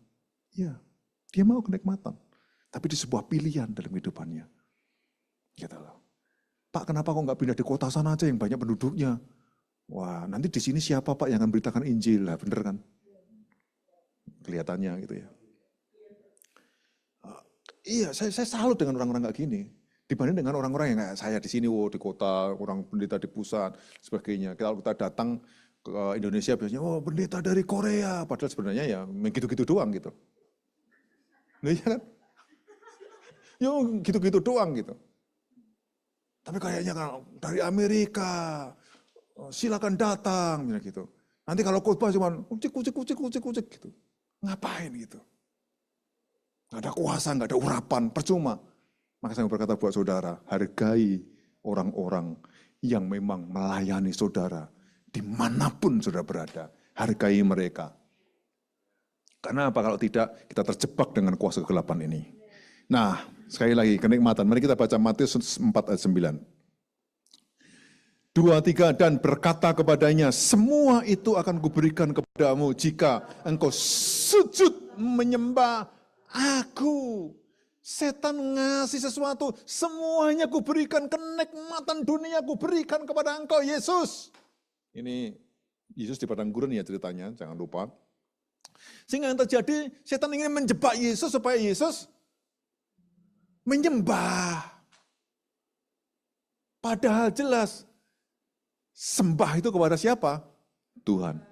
Ya, dia mau kenikmatan. Tapi di sebuah pilihan dalam hidupannya. Gitu loh. Pak, kenapa kok nggak pindah di kota sana aja yang banyak penduduknya? Wah, nanti di sini siapa Pak yang akan beritakan Injil? Lah, bener kan? Kelihatannya gitu ya. Iya, saya salut dengan orang-orang kayak gini. Dibanding dengan orang-orang yang kayak saya di sini, di kota, orang pendeta di pusat, sebagainya. Kalau kita datang, ke Indonesia biasanya, oh pendeta dari Korea. Padahal sebenarnya ya gitu-gitu doang gitu. Nah, iya kan? Ya gitu-gitu doang gitu. Tapi kayaknya kalau dari Amerika, silakan datang, gitu. Nanti kalau khotbah cuma kucik gitu. Ngapain gitu? Nggak ada kuasa, nggak ada urapan, percuma. Maka saya berkata buat saudara, hargai orang-orang yang memang melayani saudara dimanapun saudara berada. Hargai mereka. Karena apa? Kalau tidak, kita terjebak dengan kuasa kegelapan ini. Nah, sekali lagi, kenikmatan. Mari kita baca Matius 4 ayat 9. 2, 3, dan berkata kepadanya, semua itu akan kuberikan kepadamu jika engkau sujud menyembah aku. Setan ngasih sesuatu, semuanya kuberikan, kenikmatan dunia kuberikan kepada engkau, Yesus. Ini Yesus di padang gurun ya ceritanya, jangan lupa. Sehingga yang terjadi, setan ingin menjebak Yesus supaya Yesus menyembah. Padahal jelas, sembah itu kepada siapa? Tuhan.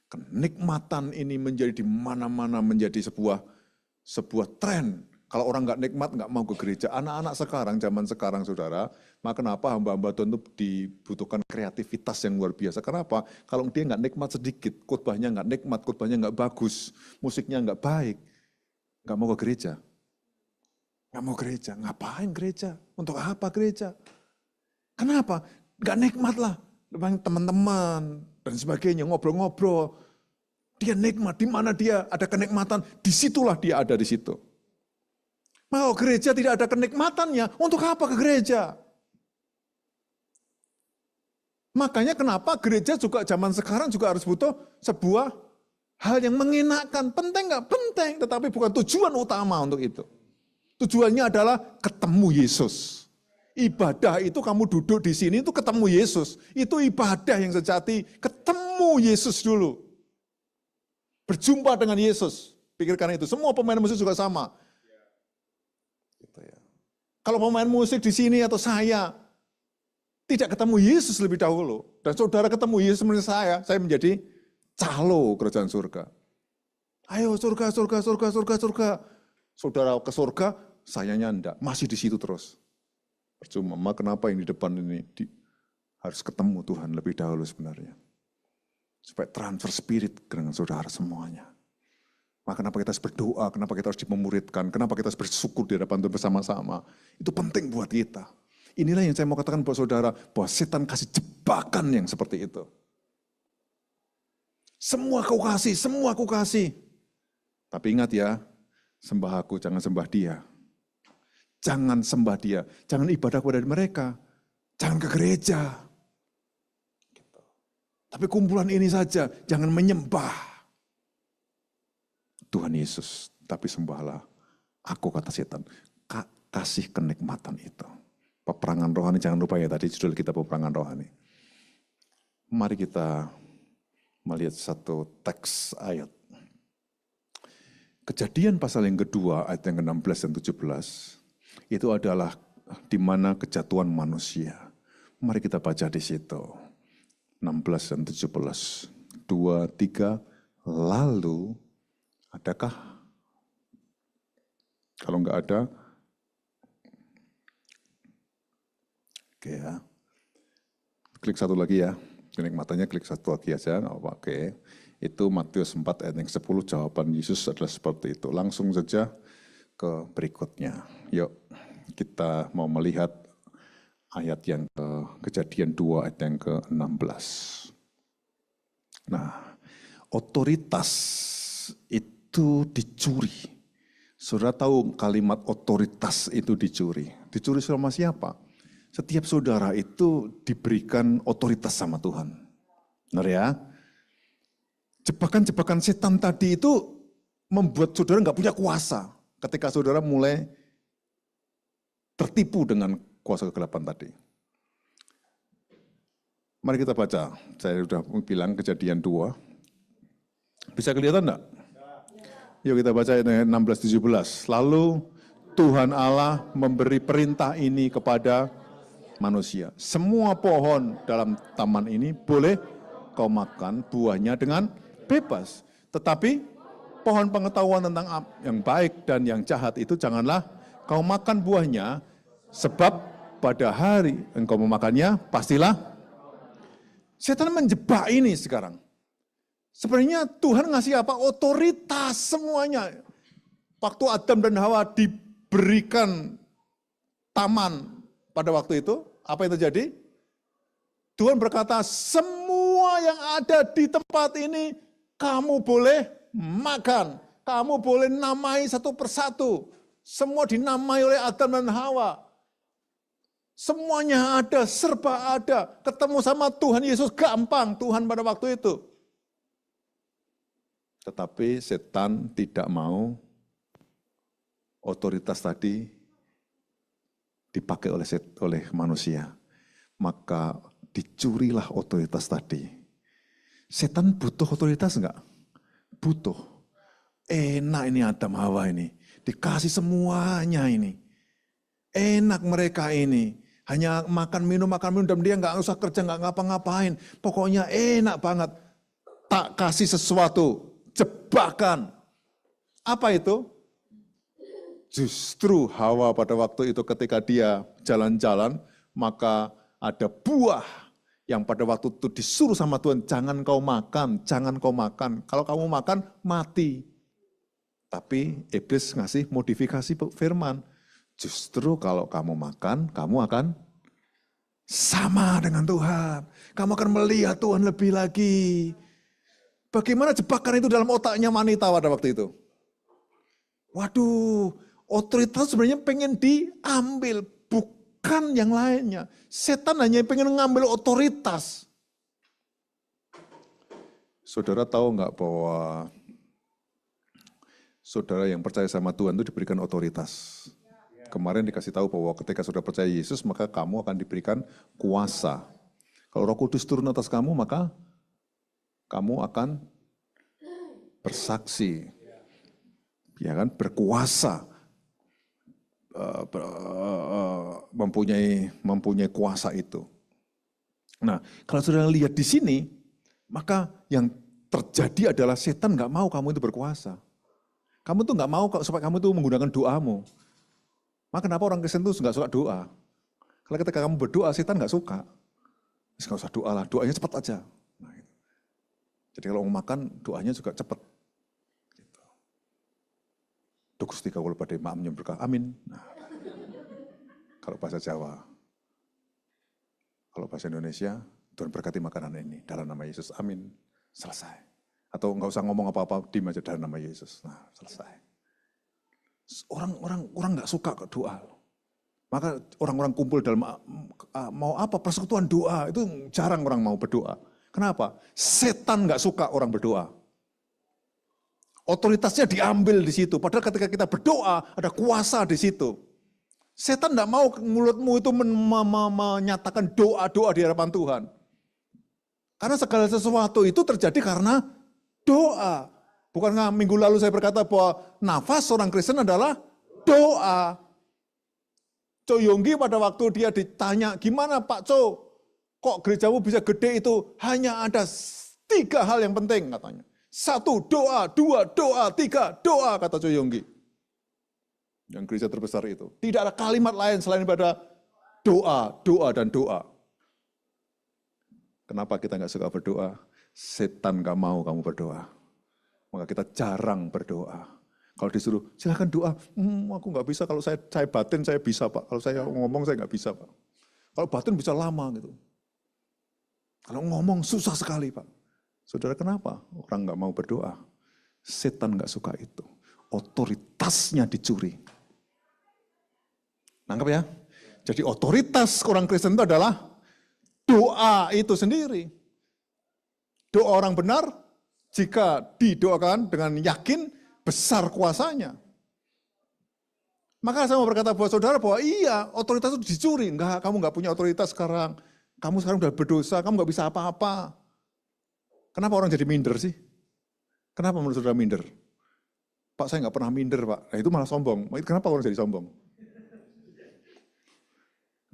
Kenikmatan ini menjadi di mana-mana menjadi sebuah tren. Kalau orang nggak nikmat, nggak mau ke gereja. Anak-anak sekarang, zaman sekarang saudara, maka kenapa hamba-hamba Tuhan itu dibutuhkan kreativitas yang luar biasa. Kenapa? Kalau dia nggak nikmat sedikit, khotbahnya nggak nikmat, khotbahnya nggak bagus, musiknya nggak baik, nggak mau ke gereja. Nggak mau gereja. Ngapain gereja? Untuk apa gereja? Kenapa? Nggak nikmat lah. Teman-teman dan sebagainya, ngobrol-ngobrol. Dia nikmat, di mana dia ada kenikmatan, disitulah dia ada di situ. Mau gereja tidak ada kenikmatannya, untuk apa ke gereja? Makanya kenapa gereja juga zaman sekarang juga harus butuh sebuah hal yang mengenakan. Penting nggak? Penting, tetapi bukan tujuan utama untuk itu. Tujuannya adalah ketemu Yesus. Ibadah itu kamu duduk di sini itu ketemu Yesus. Itu ibadah yang sejati, ketemu Yesus dulu. Berjumpa dengan Yesus. Pikirkan itu, semua pemain musik juga sama. Gitu ya. Kalau pemain musik di sini atau saya tidak ketemu Yesus lebih dahulu, dan saudara ketemu Yesus seperti saya menjadi calo kerajaan surga. Ayo surga, surga, surga, surga, surga. Saudara ke surga, sayanya enggak, masih di situ terus. Percuma, kenapa yang di depan ini harus ketemu Tuhan lebih dahulu sebenarnya. Supaya transfer spirit dengan saudara semuanya. Maka kenapa kita harus berdoa, kenapa kita harus dimemuridkan, kenapa kita harus bersyukur di hadapan Tuhan bersama-sama. Itu penting buat kita. Inilah yang saya mau katakan buat saudara, bahwa setan kasih jebakan yang seperti itu. Semua aku kasih. Tapi ingat ya, sembah aku, jangan sembah dia. Jangan sembah dia, jangan ibadah kepada mereka, jangan ke gereja. Gitu. Tapi kumpulan ini saja, jangan menyembah Tuhan Yesus, tapi sembahlah aku, kata setan. Kasih kenikmatan itu. Peperangan rohani, jangan lupa ya tadi judul kita peperangan rohani. Mari kita melihat satu teks ayat. Kejadian pasal yang kedua, ayat yang ke-16 dan 17, itu adalah di mana kejatuhan manusia. Mari kita baca di situ. 16 dan 17. 2, 3, lalu adakah? Kalau enggak ada, oke ya. Klik satu lagi ya. Kenikmatannya klik satu lagi aja, enggak apa-apa. Oke. Itu Matius 4 ayat yang 10, jawaban Yesus adalah seperti itu. Langsung saja ke berikutnya. Yuk, kita mau melihat ayat yang Kejadian 2 ayat yang ke-16. Nah, otoritas itu dicuri. Saudara tahu kalimat otoritas itu dicuri. Dicuri sama siapa? Setiap saudara itu diberikan otoritas sama Tuhan. Benar ya? Jebakan-jebakan setan tadi itu membuat saudara nggak punya kuasa. Ketika saudara mulai tertipu dengan kuasa kegelapan tadi. Mari kita baca. Saya sudah bilang Kejadian 2. Bisa kelihatan enggak? Yuk kita baca ayat 16-17. Lalu Tuhan Allah memberi perintah ini kepada manusia. Semua pohon dalam taman ini boleh kau makan buahnya dengan bebas. Tetapi pohon pengetahuan tentang yang baik dan yang jahat itu janganlah kau makan buahnya, sebab pada hari engkau memakannya pastilah. Setan menjebak ini sekarang. Sebenarnya Tuhan ngasih apa? Otoritas semuanya. Waktu Adam dan Hawa diberikan taman pada waktu itu, apa yang terjadi? Tuhan berkata, semua yang ada di tempat ini kamu boleh makan. Kamu boleh namai satu persatu. Semua dinamai oleh Adam dan Hawa. Semuanya ada, serba ada. Ketemu sama Tuhan Yesus gampang, Tuhan pada waktu itu. Tetapi setan tidak mau otoritas tadi dipakai oleh manusia. Maka dicurilah otoritas tadi. Setan butuh otoritas enggak? Butuh. Enak ini Adam Hawa ini. Dikasih semuanya ini. Enak mereka ini. Hanya makan minum, dan dia enggak usah kerja, enggak ngapa-ngapain. Pokoknya enak banget. Tak kasih sesuatu. Jebakan. Apa itu? Justru Hawa pada waktu itu ketika dia jalan-jalan, maka ada buah yang pada waktu itu disuruh sama Tuhan, jangan kau makan, jangan kau makan. Kalau kamu makan, mati. Tapi iblis ngasih modifikasi firman. Justru kalau kamu makan, kamu akan sama dengan Tuhan. Kamu akan melihat Tuhan lebih lagi. Bagaimana jebakan itu dalam otaknya wanita pada waktu itu? Waduh, otoritas sebenarnya pengen diambil, bukan yang lainnya. Setan hanya pengen mengambil otoritas. Saudara tahu nggak bahwa saudara yang percaya sama Tuhan itu diberikan otoritas. Kemarin dikasih tahu bahwa ketika saudara percaya Yesus, maka kamu akan diberikan kuasa. Kalau Roh Kudus turun atas kamu, maka kamu akan bersaksi, ya kan, berkuasa, mempunyai kuasa itu. Nah, kalau saudara lihat di sini, maka yang terjadi adalah setan nggak mau kamu itu berkuasa. Kamu tuh nggak mau supaya kamu tuh menggunakan doamu. Maka kenapa orang Kristen tuh nggak suka doa? Kalau ketika kamu berdoa, setan nggak suka. Nggak usah doa lah, doanya cepat aja. Nah, gitu. Jadi kalau mau makan, doanya juga cepat. Gitu. Dukus tiga kali pada maamnya berkah, amin. Nah, kalau bahasa Jawa. Kalau bahasa Indonesia, Tuhan berkati makanan ini, dalam nama Yesus, amin. Selesai. Atau nggak usah ngomong apa-apa, diam aja dalam nama Yesus. Nah, selesai. Orang nggak suka ke doa. Maka orang-orang kumpul dalam mau apa persekutuan doa itu jarang orang mau berdoa. Kenapa? Setan nggak suka orang berdoa. Otoritasnya diambil di situ. Padahal ketika kita berdoa ada kuasa di situ. Setan nggak mau mulutmu itu menyatakan doa-doa di hadapan Tuhan. Karena segala sesuatu itu terjadi karena doa. Bukankah minggu lalu saya berkata bahwa nafas orang Kristen adalah doa. Co Yonggi pada waktu dia ditanya, gimana Pak Co, kok gerejamu bisa gede itu? Hanya ada 3 hal yang penting katanya. 1, doa, 2, doa, 3, doa, kata Co Yonggi. Yang gereja terbesar itu. Tidak ada kalimat lain selain pada doa, doa, dan doa. Kenapa kita nggak suka berdoa? Setan nggak mau kamu berdoa. Maka kita jarang berdoa. Kalau disuruh, silahkan doa. Aku nggak bisa, kalau saya batin saya bisa Pak. Kalau saya ngomong saya nggak bisa Pak. Kalau batin bisa lama gitu. Kalau ngomong susah sekali Pak. Saudara kenapa orang nggak mau berdoa? Setan nggak suka itu. Otoritasnya dicuri. Nangkep ya? Jadi otoritas orang Kristen itu adalah doa itu sendiri. Doa orang benar, jika didoakan dengan yakin, besar kuasanya. Maka saya mau berkata buat saudara bahwa iya, otoritas itu dicuri. Enggak, kamu enggak punya otoritas sekarang. Kamu sekarang udah berdosa, kamu enggak bisa apa-apa. Kenapa orang jadi minder sih? Kenapa menurut saudara minder? Pak, saya enggak pernah minder Pak. Nah, itu malah sombong. Kenapa orang jadi sombong?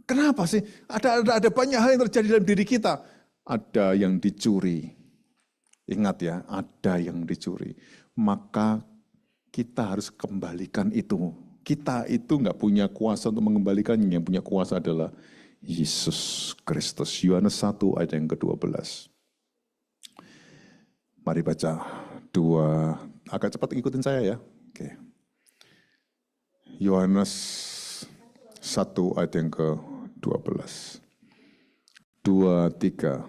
Kenapa sih? Ada banyak hal yang terjadi dalam diri kita. ada yang dicuri. Ingat ya, ada yang dicuri. Maka kita harus kembalikan itu. Kita itu nggak punya kuasa untuk mengembalikannya. Yang punya kuasa adalah Yesus Kristus. Yohanes 1 ayat yang ke-12. Mari baca agak cepat ikutin saya ya. Oke. Yohanes 1 ayat yang ke-12. 2, 3.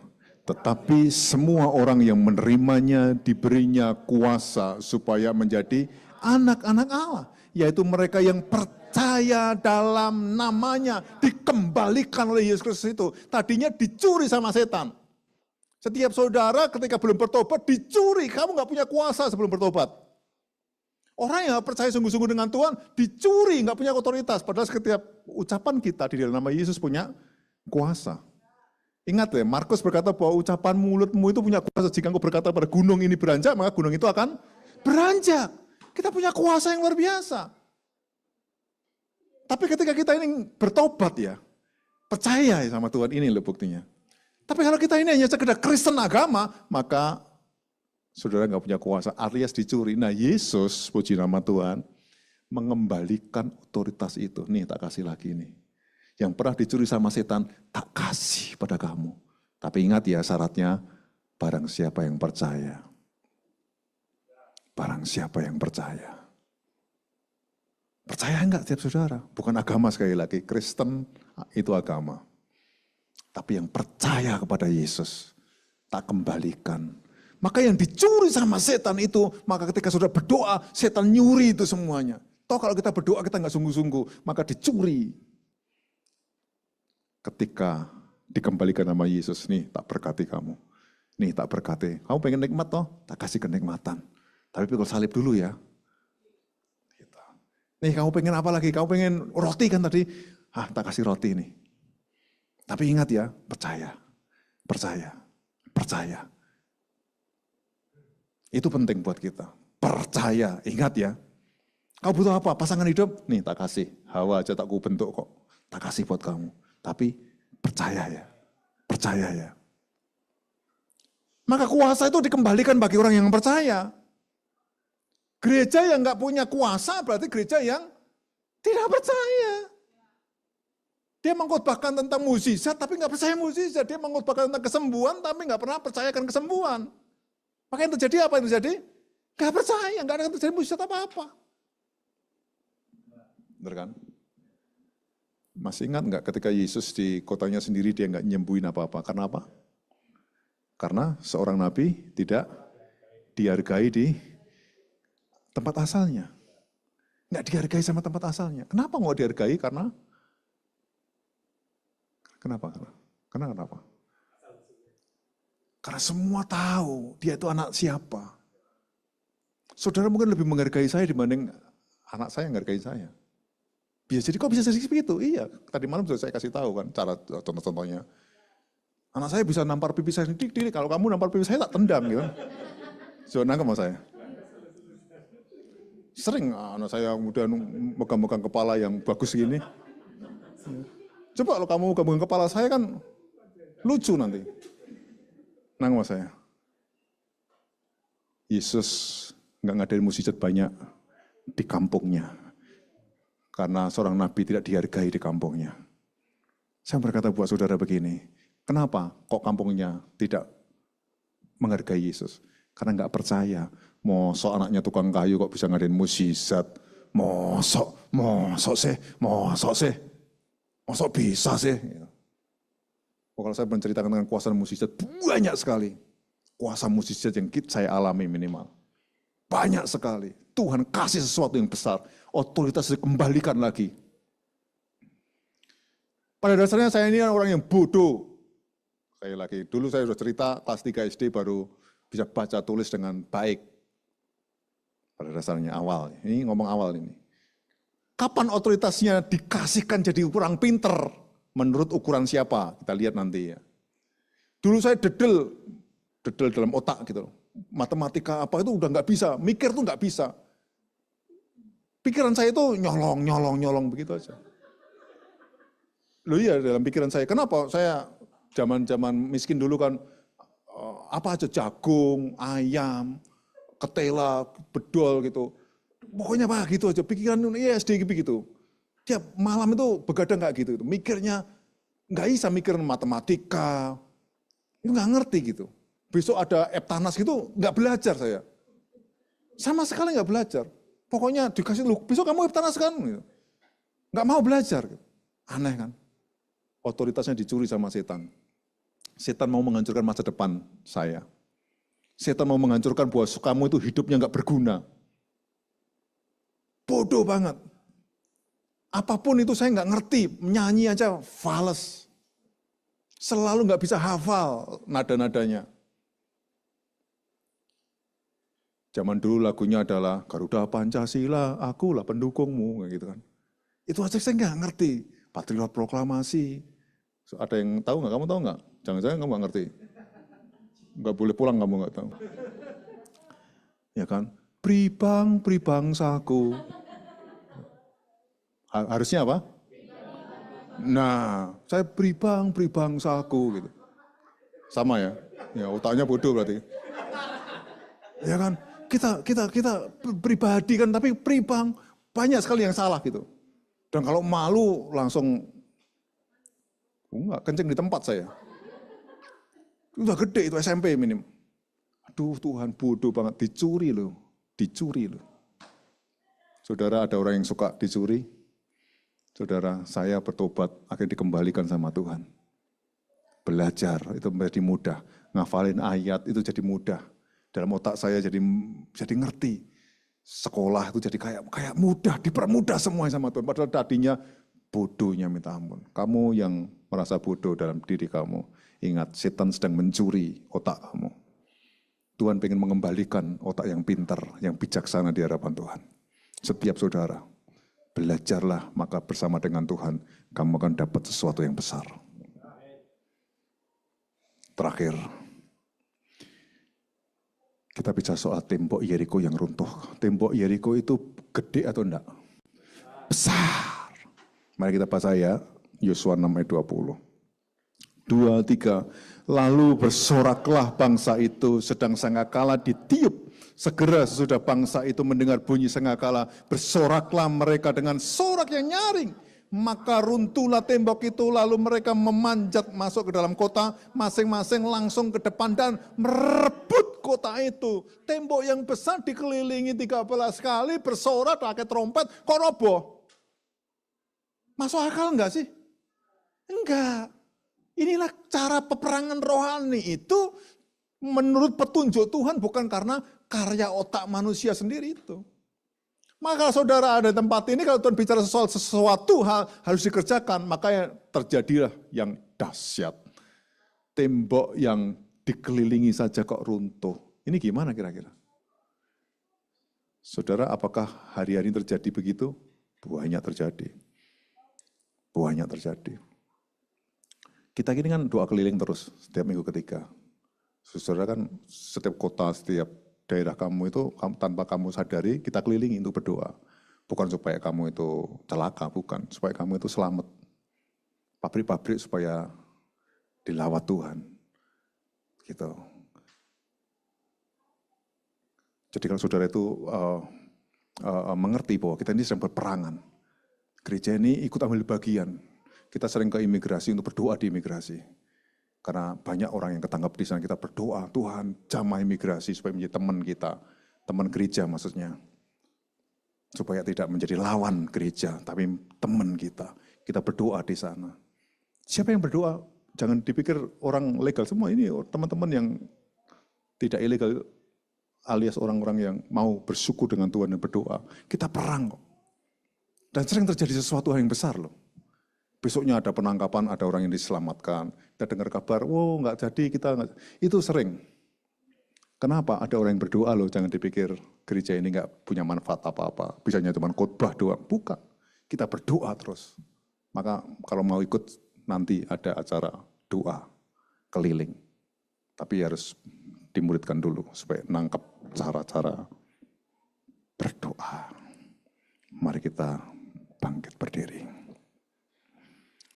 Tetapi semua orang yang menerimanya diberinya kuasa supaya menjadi anak-anak Allah. Yaitu mereka yang percaya dalam namanya, dikembalikan oleh Yesus Kristus itu. Tadinya dicuri sama setan. Setiap saudara ketika belum bertobat dicuri, kamu nggak punya kuasa sebelum bertobat. Orang yang percaya sungguh-sungguh dengan Tuhan dicuri, nggak punya otoritas. Padahal setiap ucapan kita di dalam nama Yesus punya kuasa. Ingat ya, Markus berkata bahwa ucapan mulutmu itu punya kuasa. Jika engkau berkata pada gunung ini beranjak, maka gunung itu akan beranjak. Kita punya kuasa yang luar biasa. Tapi ketika kita ini bertobat ya, percaya ya sama Tuhan, ini loh buktinya. Tapi kalau kita ini hanya sekedar Kristen agama, maka saudara nggak punya kuasa, alias dicuri. Nah Yesus, puji nama Tuhan, mengembalikan otoritas itu. Nih tak kasih lagi nih. Yang pernah dicuri sama setan, tak kasih pada kamu. Tapi ingat ya syaratnya, barang siapa yang percaya. Barang siapa yang percaya. Percaya enggak tiap saudara? Bukan agama sekali lagi, Kristen itu agama. Tapi yang percaya kepada Yesus, tak kembalikan. Maka yang dicuri sama setan itu, maka ketika saudara berdoa, setan nyuri itu semuanya. Toh kalau kita berdoa kita enggak sungguh-sungguh, maka dicuri. Ketika dikembalikan nama Yesus, nih tak berkati kamu. Nih tak berkati. Kamu pengen nikmat toh? Tak kasih kenikmatan. Tapi pikul salib dulu ya. Nih kamu pengen apa lagi? Kamu pengen roti kan tadi? Tak kasih roti nih. Tapi ingat ya, percaya. Percaya. Percaya. Itu penting buat kita. Percaya, ingat ya. Kamu butuh apa? Pasangan hidup? Nih tak kasih. Hawa aja tak ku bentuk kok. Tak kasih buat kamu. Tapi percaya ya, percaya ya. Maka kuasa itu dikembalikan bagi orang yang percaya. Gereja yang nggak punya kuasa berarti gereja yang tidak percaya. Dia mengkhotbahkan tentang mukjizat tapi nggak percaya mukjizat. Dia mengkhotbahkan tentang kesembuhan tapi nggak pernah percayakan kesembuhan. Maka yang terjadi apa yang terjadi? Nggak percaya, nggak ada yang terjadi mukjizat apa-apa. Benar kan? Masih ingat nggak ketika Yesus di kotanya sendiri dia nggak nyembuhin apa-apa? Karena apa? Karena seorang nabi tidak dihargai di tempat asalnya. Nggak dihargai sama tempat asalnya. Kenapa nggak dihargai? Kenapa? Karena semua tahu dia itu anak siapa. Saudara mungkin lebih menghargai saya dibanding anak saya yang menghargai saya. Bisa jadi kok bisa jadi begitu? Iya, tadi malam sudah saya kasih tahu kan cara contoh-contohnya. Anak saya bisa nampar pipi saya sendiri, kalau kamu nampar pipi saya tak tendang gitu. Jangan nangkep sama saya. Sering anak saya muda megang-megang kepala yang bagus gini. Coba kalau kamu megang kepala saya kan lucu nanti. Nangkep sama saya. Yesus nggak ngadain mukjizat banyak di kampungnya. Karena seorang nabi tidak dihargai di kampungnya. Saya berkata buat saudara begini, kenapa kok kampungnya tidak menghargai Yesus? Karena nggak percaya. Mosok anaknya tukang kayu kok bisa ngadain mukjizat. Mosok bisa sih. Kalau saya menceritakan dengan kuasa mukjizat, banyak sekali. Kuasa mukjizat yang saya alami minimal. Banyak sekali. Tuhan kasih sesuatu yang besar. Otoritas dikembalikan lagi. Pada dasarnya saya ini orang yang bodoh. Sekali lagi, dulu saya sudah cerita kelas 3 SD baru bisa baca tulis dengan baik. Pada dasarnya awal. Ini ngomong awal ini. Kapan otoritasnya dikasihkan jadi kurang pinter? Menurut ukuran siapa? Kita lihat nanti ya. Dulu saya dedel dalam otak gitu. Matematika apa itu udah nggak bisa, mikir tuh nggak bisa. Pikiran saya itu nyolong begitu aja. Loh iya dalam pikiran saya, kenapa saya zaman miskin dulu kan apa aja jagung, ayam, ketela, bedol gitu. Pokoknya apa gitu aja, pikiran ya SD begitu. Tiap malam itu begadang nggak gitu, mikirnya nggak bisa mikir matematika, itu nggak ngerti gitu. Besok ada Eptanas gitu, nggak belajar saya. Sama sekali nggak belajar. Pokoknya dikasih, lu besok kamu Eptanas kan? Gitu. Nggak mau belajar. Gitu. Aneh kan? Otoritasnya dicuri sama setan. Setan mau menghancurkan masa depan saya. Setan mau menghancurkan bahwa kamu itu hidupnya nggak berguna. Bodoh banget. Apapun itu saya nggak ngerti, nyanyi aja fales. Selalu nggak bisa hafal nada-nadanya. Zaman dulu lagunya adalah Garuda Pancasila, akulah pendukungmu, gitu kan. Itu aja saya nggak ngerti. Patriot Proklamasi. Ada yang tahu nggak? Kamu tahu nggak? Jangan-jangan kamu nggak ngerti. Nggak boleh pulang kamu nggak tahu. Ya kan? Pribang, pribangsaku. Harusnya apa? Nah, saya pribang, pribangsaku gitu. Sama ya? Ya otaknya bodoh berarti. Ya kan? Kita pribadi kan, tapi pribang banyak sekali yang salah gitu. Dan kalau malu langsung enggak kencing di tempat saya. Udah gede itu SMP minim. Aduh Tuhan bodoh banget, dicuri loh. Saudara, ada orang yang suka dicuri. Saudara, saya bertobat akhirnya dikembalikan sama Tuhan. Belajar itu menjadi mudah, ngafalin ayat itu jadi mudah. Dalam otak saya jadi ngerti. Sekolah itu jadi kayak mudah, dipermudah semua sama Tuhan. Padahal tadinya bodohnya minta ampun. Kamu yang merasa bodoh dalam diri kamu, ingat setan sedang mencuri otak kamu. Tuhan ingin mengembalikan otak yang pintar, yang bijaksana di hadapan Tuhan. Setiap saudara, belajarlah maka bersama dengan Tuhan, kamu akan dapat sesuatu yang besar. Terakhir, kita bicara soal tembok Yeriko yang runtuh. Tembok Yeriko itu gede atau enggak? Besar. Mari kita baca ya, Yosua 6 ayat 20. 2, 3. Lalu bersoraklah bangsa itu, sedang sangkakala ditiup. Segera sesudah bangsa itu mendengar bunyi sangkakala, bersoraklah mereka dengan sorak yang nyaring. Maka runtuhlah tembok itu, lalu mereka memanjat masuk ke dalam kota, masing-masing langsung ke depan dan merebut kota itu. Tembok yang besar dikelilingi 13 kali, bersorak pakai trompet, kok roboh? Masuk akal enggak sih? Enggak. Inilah cara peperangan rohani itu menurut petunjuk Tuhan, bukan karena karya otak manusia sendiri itu. Maka saudara ada di tempat ini, kalau Tuhan bicara soal sesuatu hal harus dikerjakan, makanya terjadilah yang dahsyat. Tembok yang dikelilingi saja kok runtuh. Ini gimana kira-kira? Saudara, apakah hari-hari terjadi begitu? Banyak terjadi. Banyak terjadi. Kita ini kan doa keliling terus setiap minggu ketiga. Saudara kan setiap kota, setiap daerah kamu itu tanpa kamu sadari kita kelilingi untuk berdoa. Bukan supaya kamu itu celaka, bukan. Supaya kamu itu selamat. Pabrik-pabrik supaya dilawat Tuhan. Gitu. Jadi kalau saudara itu mengerti bahwa kita ini sedang berperangan. Gereja ini ikut ambil bagian. Kita sering ke imigrasi untuk berdoa di imigrasi. Karena banyak orang yang ketangkap di sana, kita berdoa, Tuhan jamah imigrasi supaya menjadi teman kita, teman gereja maksudnya. Supaya tidak menjadi lawan gereja, tapi teman kita. Kita berdoa di sana. Siapa yang berdoa? Jangan dipikir orang legal semua, ini teman-teman yang tidak ilegal, alias orang-orang yang mau bersyukur dengan Tuhan dan berdoa. Kita perang kok. Dan sering terjadi sesuatu yang besar loh. Besoknya ada penangkapan, ada orang yang diselamatkan. Kita dengar kabar, wow nggak jadi, itu sering. Kenapa? Ada orang yang berdoa loh, jangan dipikir gereja ini nggak punya manfaat apa-apa. Bisanya cuma khotbah doang, bukan. Kita berdoa terus. Maka kalau mau ikut nanti ada acara doa keliling. Tapi harus dimuridkan dulu supaya nangkep cara-cara berdoa. Mari kita bangkit berdiri.